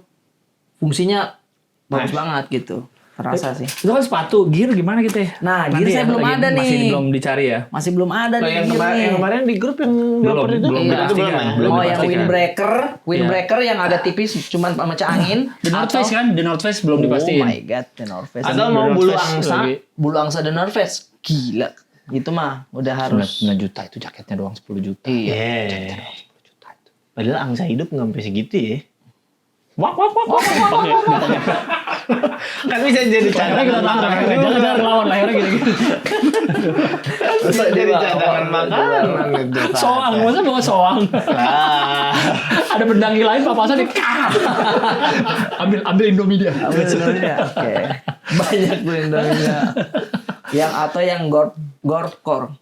fungsinya bagus banget gitu. Terasa sih. Itu kan sepatu, gear gimana gitu ya? Nah, Nanti gear saya belum ada nih. Masih belum dicari ya? Masih belum ada Nah, nih. yang gear nih. kemarin di grup yang Belum, dioper itu belum Iya. dipastikan. ya? Belum yang dipastikan. windbreaker yang agak tipis cuman pemecah angin. The North Face kan? The North Face belum Oh dipastiin. my god, The North Face. Atau The mau North bulu Face angsa? lagi. Bulu angsa The North Face. Gila. Itu mah udah harus. 9 juta itu jaketnya doang 10 juta. Iya. Padahal angsa hidup nggak sampai segitu ya. Wak. Kan bisa jadi Akhirnya kita cadangan tantang. Jangan lawan lahirnya gitu-gitu. Bisa jadi cadangan makanan itu. Soang, masa bawa soang? Ah. Ada pendangi lain papasan di ambil Indomie dia. Apa sebenarnya? Oke. Banyak tuh Indonesia. Yang atau yang gore-core.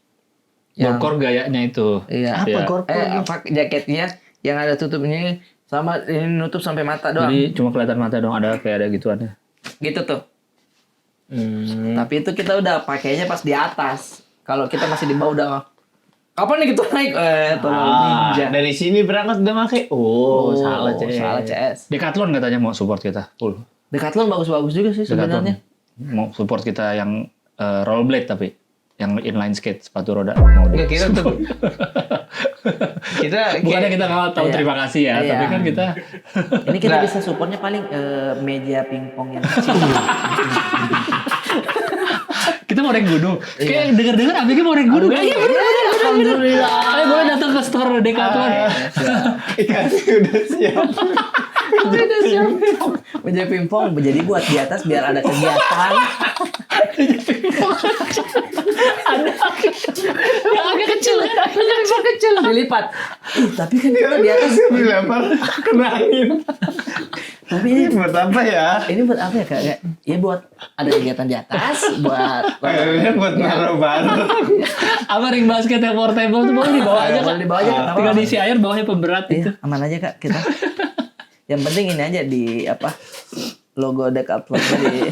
Gorkor gayanya itu. Iya. Apa gore-core? Apa jaketnya yang ada tutupnya sama ini nutup sampai mata doang. Jadi cuma kelihatan mata doang, ada kayak ada gituannya. Gitu tuh. Tapi itu kita udah pakainya pas di atas. Kalau kita masih di bawah udah kapan nih kita naik? Tolong ninja. Dari sini berangkat udah make. Oh, salah CS. Salah CS. Decathlon katanya mau support kita full. Decathlon bagus-bagus juga sih sebenarnya. Decathlon mau support kita yang rollerblade tapi yang inline skate sepatu roda mau Enggak kira tuh. kita bukannya kita nggak tahu Iya. terima kasih ya, Iya. tapi kan kita Ini kita Nah. bisa supportnya paling meja pingpong yang kecil. kita mau naik gunung. Kayak dengar abg mau naik gunung. Iya benar. Alhamdulillah. Ayo boleh datang ke store Decathlon. Ikan udah siap. Meja pingpong jadi buat di atas biar ada kegiatan. Yang agak kecil kan, yang kecil. Dilipat. Tapi kan kita di atas. Dilempar kena angin. Tapi ini Buat apa ya? ini buat apa ya kak? Ya buat ada kegiatan di atas, buat Akhirnya buat naruh barang. Apa ring basket yang portable tuh boleh dibawa aja boleh kan? dibawa aja. Kenapa? Tinggal diisi air, bawahnya pemberat itu. Iya, aman aja kak kita. Yang penting ini aja di apa logo Decathlon tadi.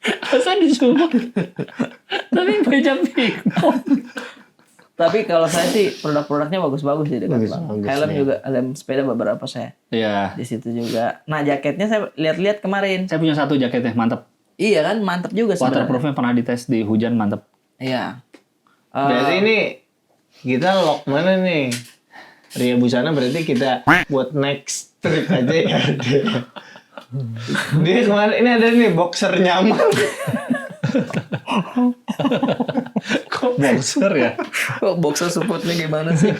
Masa disuruh? Tapi meja pingpong. Tapi kalau saya sih produk-produknya bagus-bagus sih Decathlon. Bagus-bagus, Helm ya. juga, helm sepeda beberapa saya Iya. di situ juga. Nah jaketnya saya lihat-lihat kemarin. Saya punya satu jaketnya, mantep. Iya kan, mantep juga sebenarnya. Waterproofnya pernah dites di hujan, mantep. Iya. Berarti ini kita lock mana nih? Ria Busana berarti kita buat next trip aja ya. Dia kemarin ini ada nih boxer nyaman. Kok boxer ya? Kok boxer supportnya gimana sih?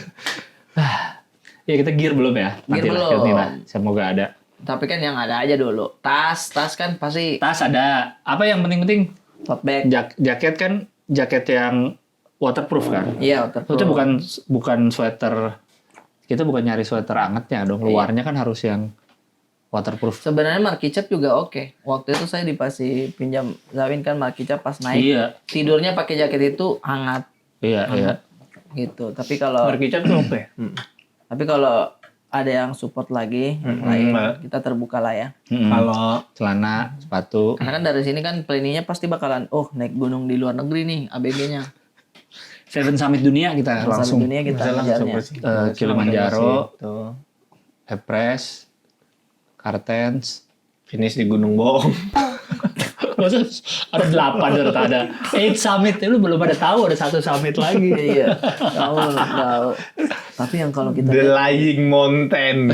Ya kita gear belum ya? Gear Nantilah, belum. nantilah. Semoga ada. Tapi kan yang ada aja dulu. Tas kan pasti Tas ada. Apa yang penting-penting? tote bag. Jaket kan jaket yang waterproof kan? Iya, waterproof. Itu bukan sweater. Kita bukan nyari sweater angetnya dong. Luarnya kan harus yang waterproof. Sebenarnya Markicap juga oke. Waktu itu saya dikasih pinjam Zawin kan Markicap pas naik. Iya. Tidurnya pakai jaket itu hangat Iya, iya. gitu. Tapi kalau Markicap tuh apa ya? tapi kalau ada yang support lagi, yang Mm-mm, lain Mbak. kita terbuka lah ya. Kalau celana, sepatu. Karena kan dari sini kan planningnya pasti bakalan, naik gunung di luar negeri nih ABG-nya. Seven Summit dunia kita langsung. Dunia kita bisa langsung ngejarnya. ke situ. Kilimanjaro, Situ. Everest, Kartens. Finish di Gunung Bohong. Maksudnya ada 8 ternyata ada 8 summit, lu belum ada tahu ada 1 summit lagi. Iya, tahu. Tapi yang kalau kita The Lying Mountain.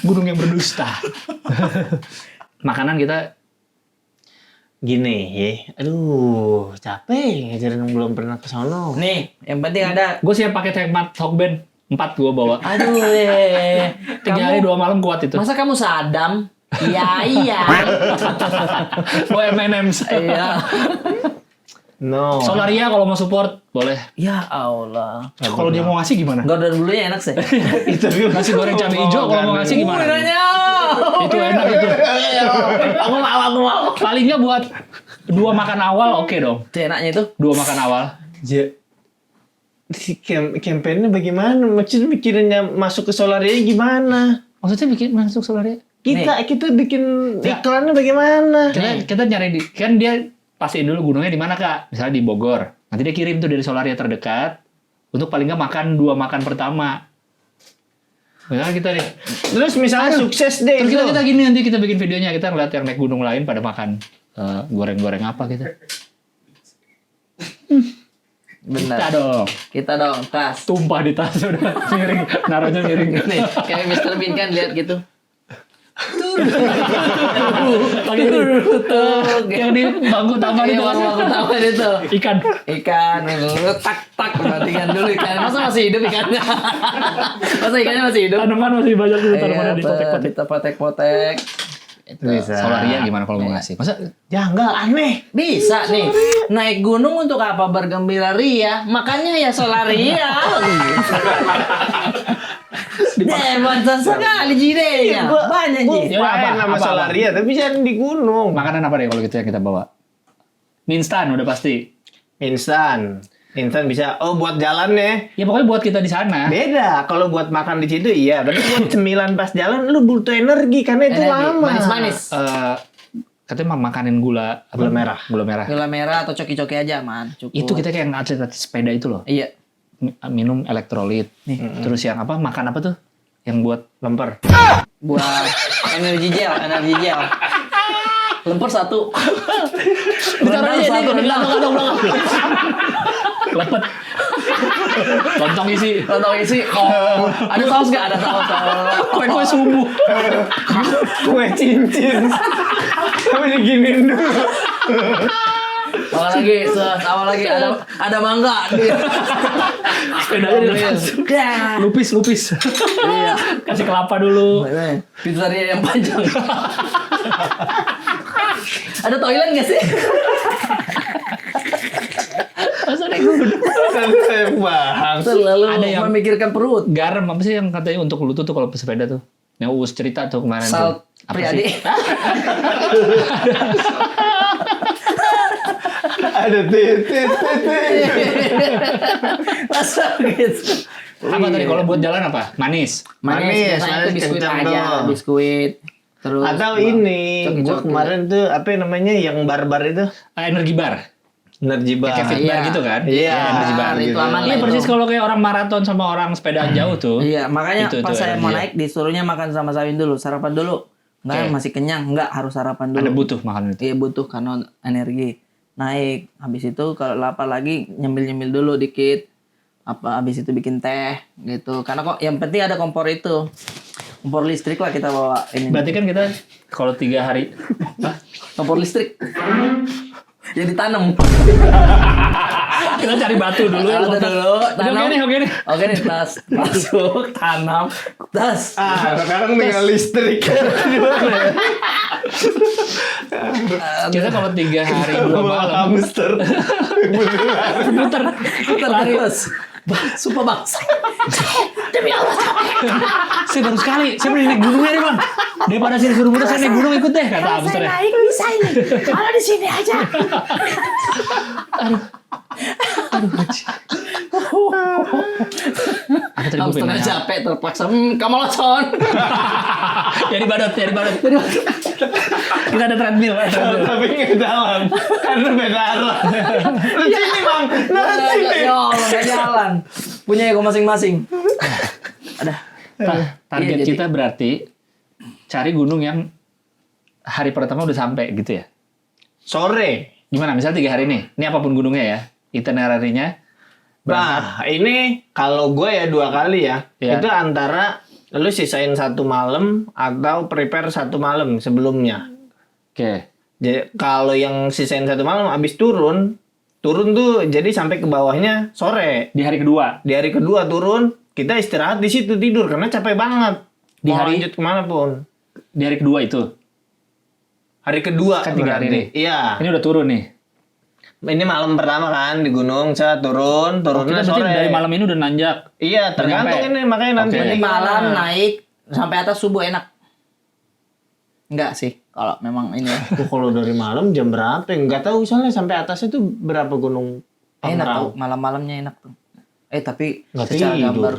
Gunung yang berdusta. Makanan kita Gini ya, aduh capek ngajarin yang belum pernah ke sono. nih, yang penting ada. gue siap pakai hemat Hokben 4 gue bawa. Aduh, 3 hari 2 malam kuat itu. Masa kamu Sadam? Iya. Bawa M&M's. Iya. No. Solaria kalau mau support boleh. Ya Allah. Kalau dia mau ngasih gimana? Gordon Blue-nya enak sih. Itu Nasi goreng cabai hijau kalau mau ngasih gimana? Nanya. Itu enak itu. Aku mau. Paling nggak buat 2 makan awal oke dong. Itu enaknya itu. 2 makan awal. Si campaignnya bagaimana? Maksudnya mikirinnya masuk ke Solaria gimana? Maksudnya bikin masuk Solaria? Kita bikin iklannya bagaimana? Kita nyari di kan dia pastiin dulu gunungnya di mana Kak. Misalnya di Bogor. Nanti dia kirim tuh dari Solaria terdekat untuk paling nggak makan 2 makan pertama. Misalnya kita nih. Terus misalnya sukses deh Terus itu. kita gini nanti kita bikin videonya, kita ngeliat yang naik gunung lain pada makan goreng-goreng apa gitu. Benar. Kita dong, tas. Tumpah di tas udah miring, naruhnya miring. Nih, kayak Mr. Bean kan lihat gitu. Pakai yang di bangku taman itu kan Aku tahu itu. ikan. Tak matikan dulu ikan. Masa masih hidup ikannya? Masa ikannya masih hidup? Tanaman masih banyak tuh tanamannya di Iya, potek-potek. kita potek-potek. Bisa. Solaria gimana kalau mau ngasih? Masa Ya enggak aneh. Bisa nih. Naik gunung untuk apa? Bergembira ria. Makanya ya Solaria. Hebat sekali jidenya. Banyak ji. Ya, apa? nama Apa? Solaria tapi jangan di gunung. makanan apa deh kalau gitu yang kita bawa? Mie instan udah pasti. Instan bisa. Oh buat jalan ya. Ya pokoknya buat kita di sana. Beda. Kalau buat makan di situ iya. Tapi buat cemilan pas jalan lu butuh energi karena itu lama. Manis-manis. Katanya makanin gula apa? Gula merah. Gula merah. Gula merah atau coki-coki aja man. Cukup. Itu kita kayak atlet sepeda itu loh. Iya. Minum elektrolit. Terus yang apa? Makan apa tuh? Yang buat Lemper. Buat energi gel. Lemper 1. ditaruh aja satu di belakang. Lepet. Lontong isi. Lontong isi. Oh, ada saus nggak? Ada saus. Kue subuh. Kue cincin. Tapi diginin dulu. Awal lagi ada mangga. Sepedanya dilepas. Ya. Lupis. Iya. Kasih kelapa dulu. Pizzeria yang panjang. Ada toilet nggak sih? Masa naik gunung? Kan saya paham. Selalu Ada yang- memikirkan perut. Garam apa sih yang katanya untuk lu tuh kalau pesepeda tuh? Yang Uus cerita tuh kemarin Salt tuh. Apa Priadi. sih? Ada titit. Masa gitu. Apa tadi kalau buat jalan apa? Manis. Manis, biasanya itu biskuit kencang aja, tuh. biskuit. Terus Atau ini, coki-coki. gua kemarin tuh apa namanya yang barbar itu? Energi bar. Energi bar. Kayak fit bar Iya. gitu kan? Iya, energi bar. itu gitu. aman Iya lah persis itu. kalau kayak orang maraton sama orang sepedaan jauh tuh. Iya, makanya Itu pas saya mau energi. naik disuruhnya makan sama Sawin dulu, sarapan dulu. Enggak, Oke. masih kenyang, enggak harus sarapan dulu. Ada butuh makanan itu. Iya butuh karena energi. Naik, habis itu kalau lapar lagi nyemil-nyemil dulu dikit. Apa habis itu bikin teh gitu. Karena kok yang penting ada kompor itu. Kompor listrik lah kita bawa ini. Berarti kan kita kalau 3 hari Kompor listrik. Ya ditanam. kita cari batu dulu ya. Ada dulu, tanam. Oke nih. Oke nih, tas masuk, tanam, tas. Sekarang tinggal listrik. Kita kalau 3 hari 2 malam Hamster. Putar terus. Sumpah bangsa. Demi Allah capek. saya baru sekali, saya mau naik gunungnya nih bang. Daripada sini suruh muda saya naik gunung ikut deh kata hamster ya. Naik bisa ini. Kalau di sini aja. Apa tadi gue pengen Hamsternya nanya? capek terpaksa kamalocon. Jadi badut. Kita ada treadmill. Tapi nggak jalan karena beda arah. Lu sini bang, lu sini. Ya Allah, nggak jalan. Punya ego masing-masing. Target Iya, jadi- kita berarti cari gunung yang hari pertama udah sampai gitu ya. Sore. Gimana? Misal 3 hari nih. Ini apapun gunungnya ya. Itinerary-nya. Nah, ini kalau gue ya 2 kali ya. Iya. Itu antara lu sisain 1 malam atau prepare 1 malam sebelumnya. Oke. Jadi kalau yang sisain 1 malam abis turun tuh jadi sampai ke bawahnya sore. Di hari kedua. Di hari kedua turun, kita istirahat di situ tidur karena capek banget. Di Mau hari- lanjut kemana pun. Di hari kedua itu. Hari kedua Kan 3 hari berarti. nih. Iya. Ini udah turun nih. Ini malam pertama kan di gunung, saya turunnya Kita berarti sore. dari malam ini udah nanjak. Iya, tergantung nyampe. ini makanya nanti. Oke. Jadi gimana. malam naik sampai atas subuh enak. Enggak sih, kalau memang ini ya. Tuh, kalau dari malam jam berapa? Enggak tahu soalnya sampai atasnya tuh berapa gunung Enak Pangrango. tuh, malam-malamnya enak tuh. Tapi Nggak secara tidur. gambar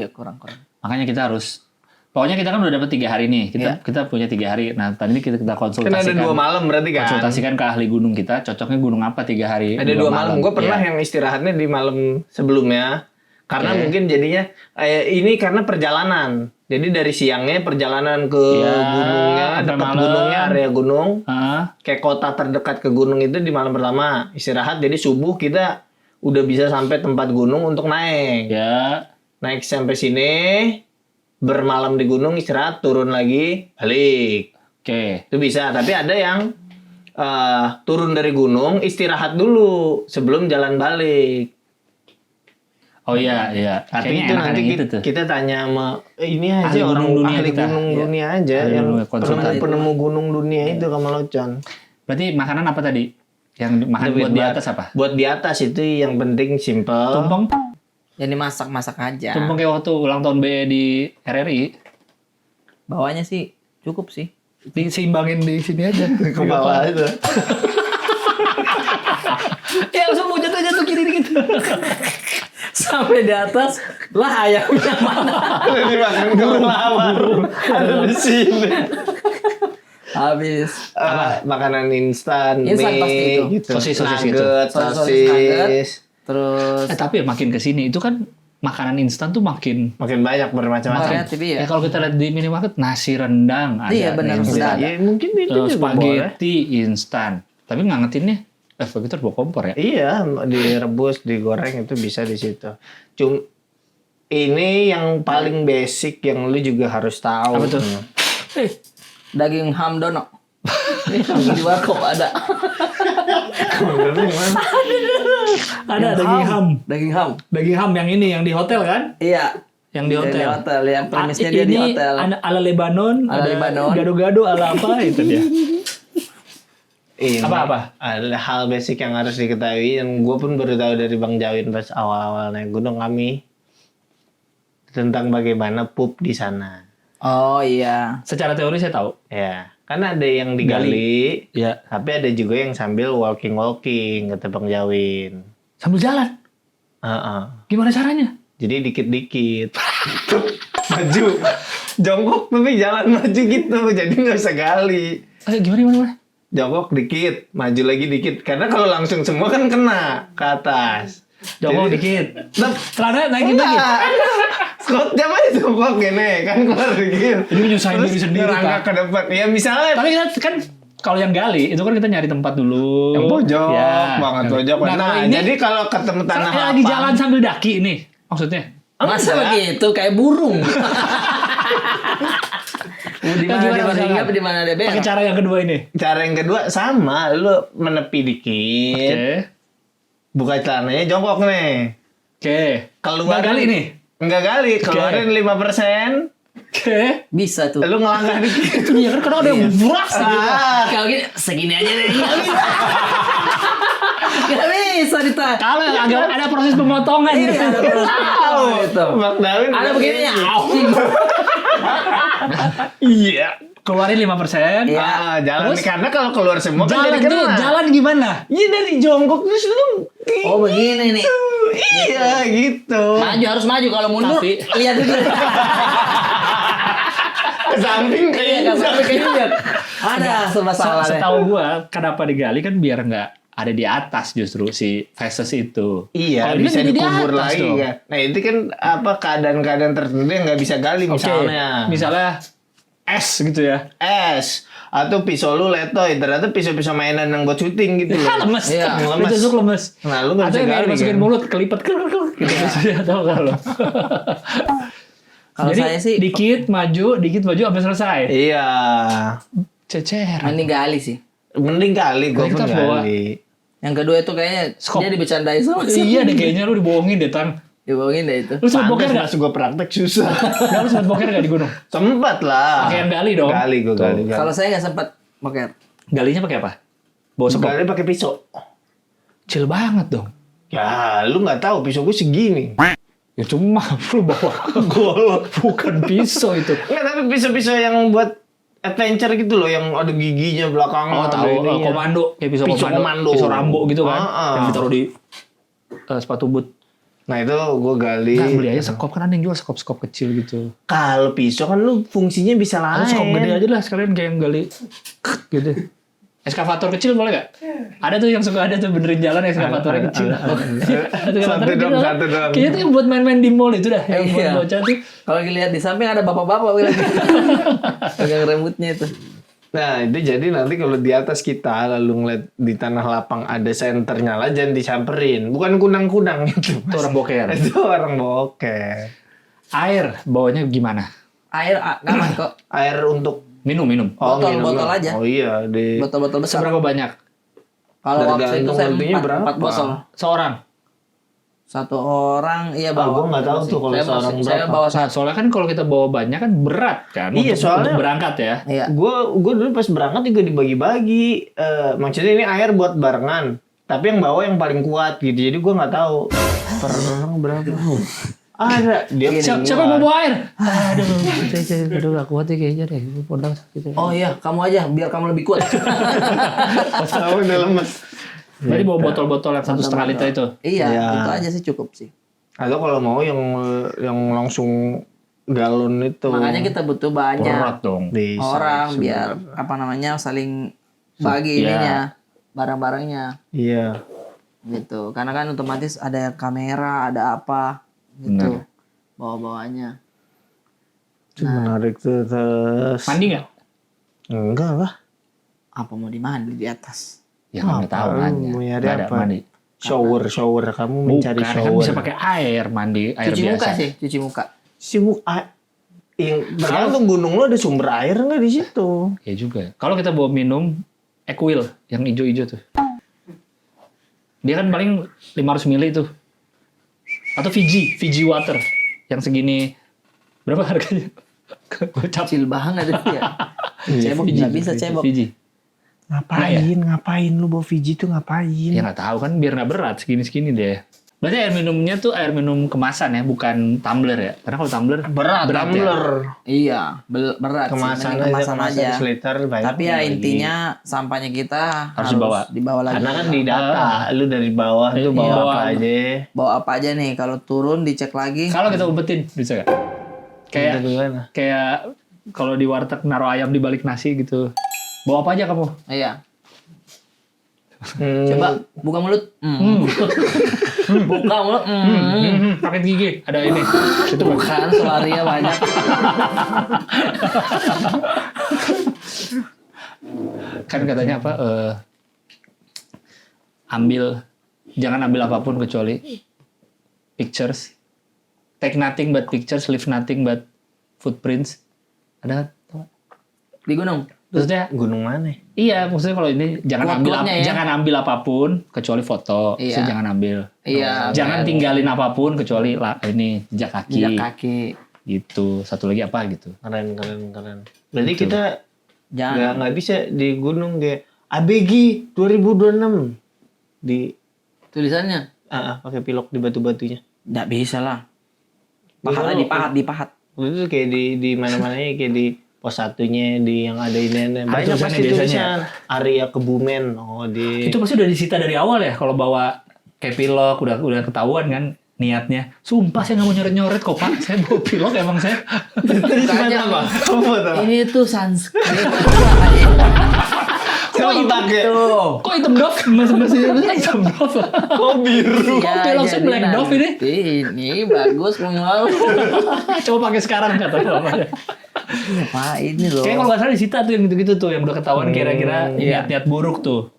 kurang. Makanya kita harus. Pokoknya kita kan udah dapet 3 hari nih. Iya. Kita punya 3 hari. Nah tadi ini kita Kan ada konsultasikan. 2 malam berarti kan? Konsultasikan ke ahli gunung kita. Cocoknya gunung apa 3 hari. Ada 2 malam. Gue pernah Iya. yang istirahatnya di malam sebelumnya. Karena Oke. mungkin jadinya ini karena perjalanan. Jadi dari siangnya perjalanan ke Iya, gunungnya, sampai dekat malam. gunungnya, area gunung. Ah, Kayak kota terdekat ke gunung itu di malam pertama. Istirahat jadi subuh kita udah bisa sampai tempat gunung untuk naik. ya. Naik sampai sini, bermalam di gunung, istirahat, turun lagi, balik. Oke. Itu bisa, tapi ada yang turun dari gunung, istirahat dulu sebelum jalan balik. Oh iya, iya. Tapi Kayaknya itu enakan nanti yang itu tuh. kita tanya sama ini aja Ahli orang gunung dunia ahli kita. gunung Iya. dunia aja Ahli yang gunung, konsultan. penemu gunung dunia itu Kamalocon. Berarti makanan apa tadi? Yang makan Itu buat di atas apa? Buat di atas itu yang penting simple. Tumpeng? Jadi masak-masak aja. Tumpeng kayak waktu ulang tahun BE di RRI. Bawahnya sih cukup sih. Diseimbangin di sini aja. Ke bawah itu. Ya langsung mau jatuh kiri dikit. Sampai di atas lah ayamnya mana? Udah dimakan kelelawar. Ada di sini. Habis. Makanan instan, Instan mie, pasti itu. gitu. Sosis-sosis gitu. Nugget, Sosis nugget. sosis. Terus Tapi makin kesini itu kan makanan instan tuh makin. Makin banyak bermacam-macam. kreatif ya. Kalau kita lihat di minimarket nasi rendang ada. Iya, benar, nih, instan. benar. Ya mungkin itu juga boleh. Spaghetti instan. Tapi ngangetinnya spaghetti bawa kompor ya. Iya, direbus, digoreng itu bisa di situ. Ini yang paling basic yang lu juga harus tahu. Apa tuh? Daging hamdono. Di warkop ada. Ada daging ham. Daging ham. Daging ham yang ini yang di hotel kan? Iya. Yang di hotel. Di hotel. Yang premisnya dia di hotel. Ala Lebanon, Ala ada Lebanon. gado-gado ala apa itu dia. Ini Apa-apa? Ada hal basic yang harus diketahui yang gue pun baru tahu dari Bang Jawin pas awal-awal naik gunung kami tentang bagaimana pup di sana. Oh iya. Secara teori saya tahu. Ya, karena ada yang digali, Ya. tapi ada juga yang sambil walking kata Bang Jawin. Sambil jalan. Heeh. Gimana caranya? Jadi dikit-dikit maju, jongkok tapi jalan maju gitu, jadi nggak usah gali. Gimana? Jongkok dikit, maju lagi dikit. Karena kalau langsung semua kan kena ke atas. Jongkok Jadi- dikit. Nah, Celana naikin lagi. enggak. Scott jam aja jongkok gini kan keluar dikit. Jadi menyusahin Terus diri sendiri, ngerangkak Pak. ke depan. Ya misalnya Tapi kita kan kalau yang gali itu kan kita nyari tempat dulu. yang pojok, Ya. banget pojok. Nah, Nah, kalau ini jadi kalau ketemu tanah saya lagi lapang, jalan sambil daki ini maksudnya. Masa begitu kayak burung. Di mana Gimana dia misalkan? berhinggap, di mana dia Pakai berak. cara yang kedua ini. cara yang kedua sama, lu menepi dikit, Oke. buka celananya jongkok nih. Oke. Keluar Nggak gali nih. Enggak gali, keluarin 5%. Oke. Bisa tuh. Lu ngelangkah dikit. Itu dia kan kadang ada yang burak Kalau gini segini aja deh. Nggak bisa. Nggak bisa ditahan. Kalau agak ada proses pemotongan Iya, gitu. ada terus itu. Bang Dawin Ada begini ya. Iya. keluarin 5%. Iya. Jalan Terus? karena kalau keluar semua kan Jalan jadi tuh, kena. jalan gimana? Iya dari jongkok terus lu Oh begini nih. iya gitu. Maju harus maju kalau mundur. Tapi- Lihat dulu. Ke samping Iya kayak nggak sampai kayak lihat. Ada serba salah deh. Setahu gua kenapa digali kan biar nggak ada di atas justru si feses itu. Iya, Kalau ini bisa jadi di dikubur atas lagi dong. kan. Nah, itu kan apa keadaan-keadaan tertentu yang nggak bisa gali Oke, misalnya. misalnya es gitu ya. Es atau pisau lu letoy, ternyata pisau-pisau mainan yang buat syuting gitu loh. Lemes. Iya, lemes. Ditusuk lemes. Nah, lu nggak Atau bisa yang kayak gali masukin kan. mulut kelipet gitu biasanya tau gak lo. Kalau Jadi saya sih dikit maju sampai selesai. Iya. Ceceran. mending gali sih. Mending kali gue Kita pun harus bawa. gali. Yang kedua itu kayaknya Skop. dia dibicarain sama Iya deh kayaknya lu dibohongin deh Tang. Dibohongin deh itu. Lu sempet boker Pantes gak? pas gue praktek susah. Lu sempet boker gak di gunung? Sempat lah. Pakai yang gali dong. Gali gue Tuh. gali. Kalau saya nggak sempat boker. Galinya pakai apa? Bawa sekop. Gali pakai pisau. Kecil banget dong. Ya, lu nggak tahu pisau gue segini. Ya cuma lu bawa golok bukan pisau itu. Enggak, tapi pisau-pisau yang buat adventure gitu loh, yang ada giginya belakangnya. Oh ada tahu ininya. komando kayak pisau, Pisau komando. pisau Rambo gitu kan Ah. yang ditaruh di sepatu boot. Nah itu gue gali. Nah, beli aja sekop kan ada yang jual sekop kecil gitu. Kalau pisau kan lu fungsinya bisa lain. Atau sekop gede aja lah sekalian kayak yang gali gitu. Eskavator kecil boleh gak? Ada tuh yang suka ada tuh benerin jalan eskavatornya kecil. Satu dong. Kayaknya tuh yang buat main-main di mall itu dah. Yang buat Iya. bocah tuh. Kalau dilihat di samping ada bapak-bapak lagi. Pegang remote-nya itu. Nah itu jadi nanti kalau di atas kita lalu ngeliat di tanah lapang ada senternya lah, jangan disamperin. Bukan kunang-kunang itu. Itu orang boker. Itu orang boker. Air bawanya gimana? Air aman kok. Air untuk Minum. Botol minum. botol aja. Oh iya di Botol-botol besar. Seberapa banyak? Kalau waktu itu Tergantung saya nantinya 4 berapa. botol. Seorang? Satu orang iya Ah, bawa. gua nggak tahu tuh kalau Saya seorang Saya berapa. bawa Nah, satu. soalnya kan kalau kita bawa banyak kan berat kan Iya, untuk, soalnya- untuk berangkat ya. Iya. Gue dulu pas berangkat juga dibagi-bagi. Maksudnya ini air buat barengan. Tapi yang bawa yang paling kuat gitu. Jadi gue nggak tahu per orang berapa. Ada dia Siapa yang mau bawa air? Aduh, gak kuat ya kayaknya deh. Pondok sakit ya. Oh iya, kamu aja biar kamu lebih kuat. tahu udah lemes. Berarti bawa botol-botol yang 1,5 liter itu. Iya, Iya. itu aja sih cukup sih. Atau kalau mau yang langsung galon itu. Makanya kita butuh banyak Berat dong. Bisa, orang sebenarnya. biar apa namanya saling bagi Iya. ininya, barang-barangnya Iya. gitu. Karena kan otomatis ada kamera, ada apa gitu. Bawa-bawanya. Itu menarik tuh terus. Mandi nggak? Enggak lah. Apa mau dimandi di atas? Ya nggak tahu Apa? nanya. Mau nyari Nggak ada apa? mandi. Shower kamu mencari Bukan, kan shower. bisa pakai air mandi air Cuci biasa. muka sih, cuci muka. Sibuk yang bergantung gunung lo ada sumber air nggak di situ? Ya juga. Kalau kita bawa minum Equil yang ijo-ijo tuh. Dia kan paling 500 ml tuh. Atau Fiji water yang segini. Berapa harganya? Gocap. Kecil banget itu ya. Cebok nggak bisa cebok. Fiji. Ngapain lu bawa Fiji tuh ngapain? Ya nggak tahu kan biar nggak berat segini-segini deh. Berarti air minumnya tuh air minum kemasan ya, bukan tumbler ya. Karena kalau tumbler berat ya. tumbler. Iya, berat sih. Kemasan Mending kemasan aja. seliter banyak. Tapi ya intinya sampahnya kita Harus dibawa. lagi. karena kan di data lu dari bawah tuh bawa Iya. apa aja. Bawa apa aja nih? Kalau turun dicek lagi. kalau kita umpetin bisa nggak? Kayak Gimana? kayak kalau di warteg naruh ayam di balik nasi gitu. Bawa apa aja kamu? Iya. Hmm, Coba buka mulut. Buka mulut. Pakai gigi ada ini. Itu bukan solaria banyak. Kan katanya apa? Jangan ambil apapun kecuali pictures. Take nothing but pictures, leave nothing but footprints. Ada Di gunung. maksudnya? gunung mana? Iya, maksudnya kalau ini Quote-quote-nya ya. jangan ambil apapun kecuali foto. Iya. Maksudnya jangan ambil. Iya. Jangan tinggalin apapun kecuali ini jejak kaki. Jejak kaki. Gitu. Satu lagi apa gitu. Keren. Berarti kita Jangan. nggak bisa di gunung kayak ABG 2026 di Tulisannya. pakai pilok di batu-batunya. Nggak bisa lah. Pahat Iya, dipahat. Itu kayak di mana-mananya kayak di pos satunya di yang ada ini banyak tulisannya pasti biasanya. tulisan Arya Kebumen. Oh di Itu pasti udah disita dari awal ya kalau bawa kayak pilok udah ketahuan kan niatnya. Sumpah saya nggak mau nyoret-nyoret kok Pak. Saya bawa pilok emang saya. Tanya apa? Apa tuh? ini tuh sunscreen. Kok dipakai? Tuh. Kok hitam Dove? Masih hitam Dove. Kok biru? Kok pilok saya jadi black Dove ini? nanti ini bagus mau. Coba pakai sekarang kata bapaknya. Iya Pak, ini loh. Kayak kalau nggak salah disita tuh yang gitu-gitu tuh yang udah ketahuan kira-kira iya. niat-niat buruk tuh.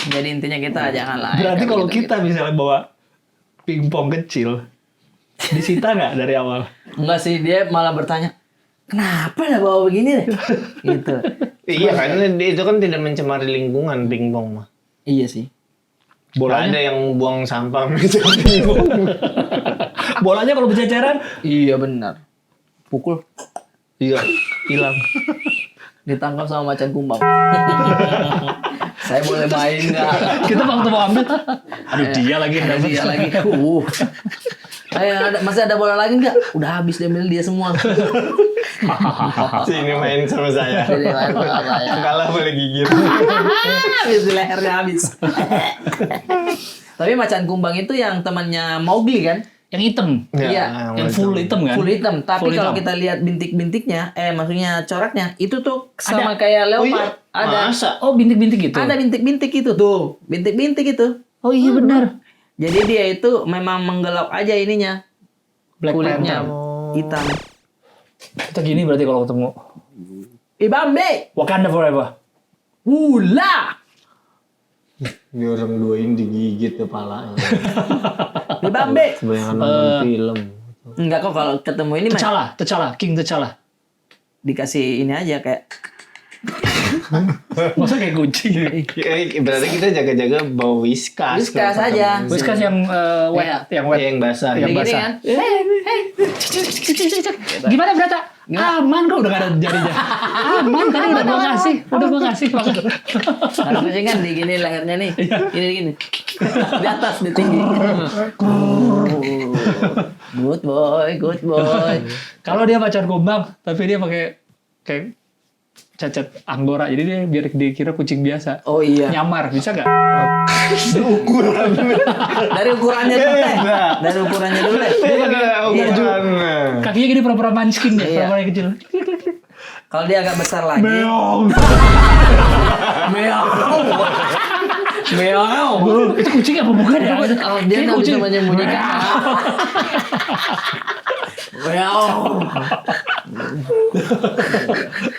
Jadi intinya kita janganlah. Berarti ya, kalau gitu-gitu. kita misalnya bawa pingpong kecil, disita nggak dari awal? Enggak sih, dia malah bertanya, kenapa ya bawa begini deh? Gitu. Iya karena itu kan tidak mencemari lingkungan pingpong mah. Iya sih. Nggak Bolanya, ada yang buang sampah meja pingpong. bolanya kalau berceceran Iya benar. Pukul, Iya. hilang. ditangkap sama macan kumbang. Saya boleh main nggak? Kita waktu mau ambil, aduh dia lagi yang dapet. Dia lagi. Masih ada bola lagi nggak? Udah habis dia ambil dia semua. Sini main sama saya. Jadi main sama saya. Kalah boleh gigit. Habis di lehernya habis. Tapi macan kumbang itu yang temannya Mowgli kan? Yang hitam, Iya, yang full hitam kan? Full hitam. Tapi Full kalau hitam. kita lihat bintik-bintiknya, maksudnya coraknya, itu tuh sama kayak leopard. Ada. Masa? Oh bintik-bintik gitu. Ada bintik-bintik itu tuh. Bintik-bintik itu. Oh iya benar. Jadi dia itu memang menggelap aja ininya. Black Kulitnya Panther. hitam. Kita gini berarti kalau ketemu Ibambe. Wakanda Forever. Hula. Dia orang duain digigit kepalanya. Ibambe. Kebanyakan nonton film. Enggak kok kalau ketemu ini mah T'Challa, King T'Challa. dikasih ini aja kayak Masa kayak kucing. Berarti kita jaga-jaga bawa whiskas. Whiskas kalau aja. ketemu. Whiskas yang wet, Iya. yang wet. Yang basah. Yang gini basah. kan. Gimana Brata? Aman kok udah gak ada jarinya. Aman kan udah gua kasih. Udah gua kasih makan. Kalau kucing kan di gini lehernya nih. Gini gini. Di atas di tinggi. Good boy, good boy. Kalau dia pacar kumbang, tapi dia pakai kayak cacat anggora, jadi dia biar dikira kucing biasa. Oh iya. Nyamar, bisa nggak? Dari ukurannya dulu deh. Dari ukurannya dulu deh. Kakinya gini pura-pura manskin ya, Iya. pura-pura yang kecil. Kalau dia agak besar lagi. Meow. Meow. Itu kucing apa bukan ya? Oh, dia Kayak nggak bisa kucing. menyembunyikan. Meow.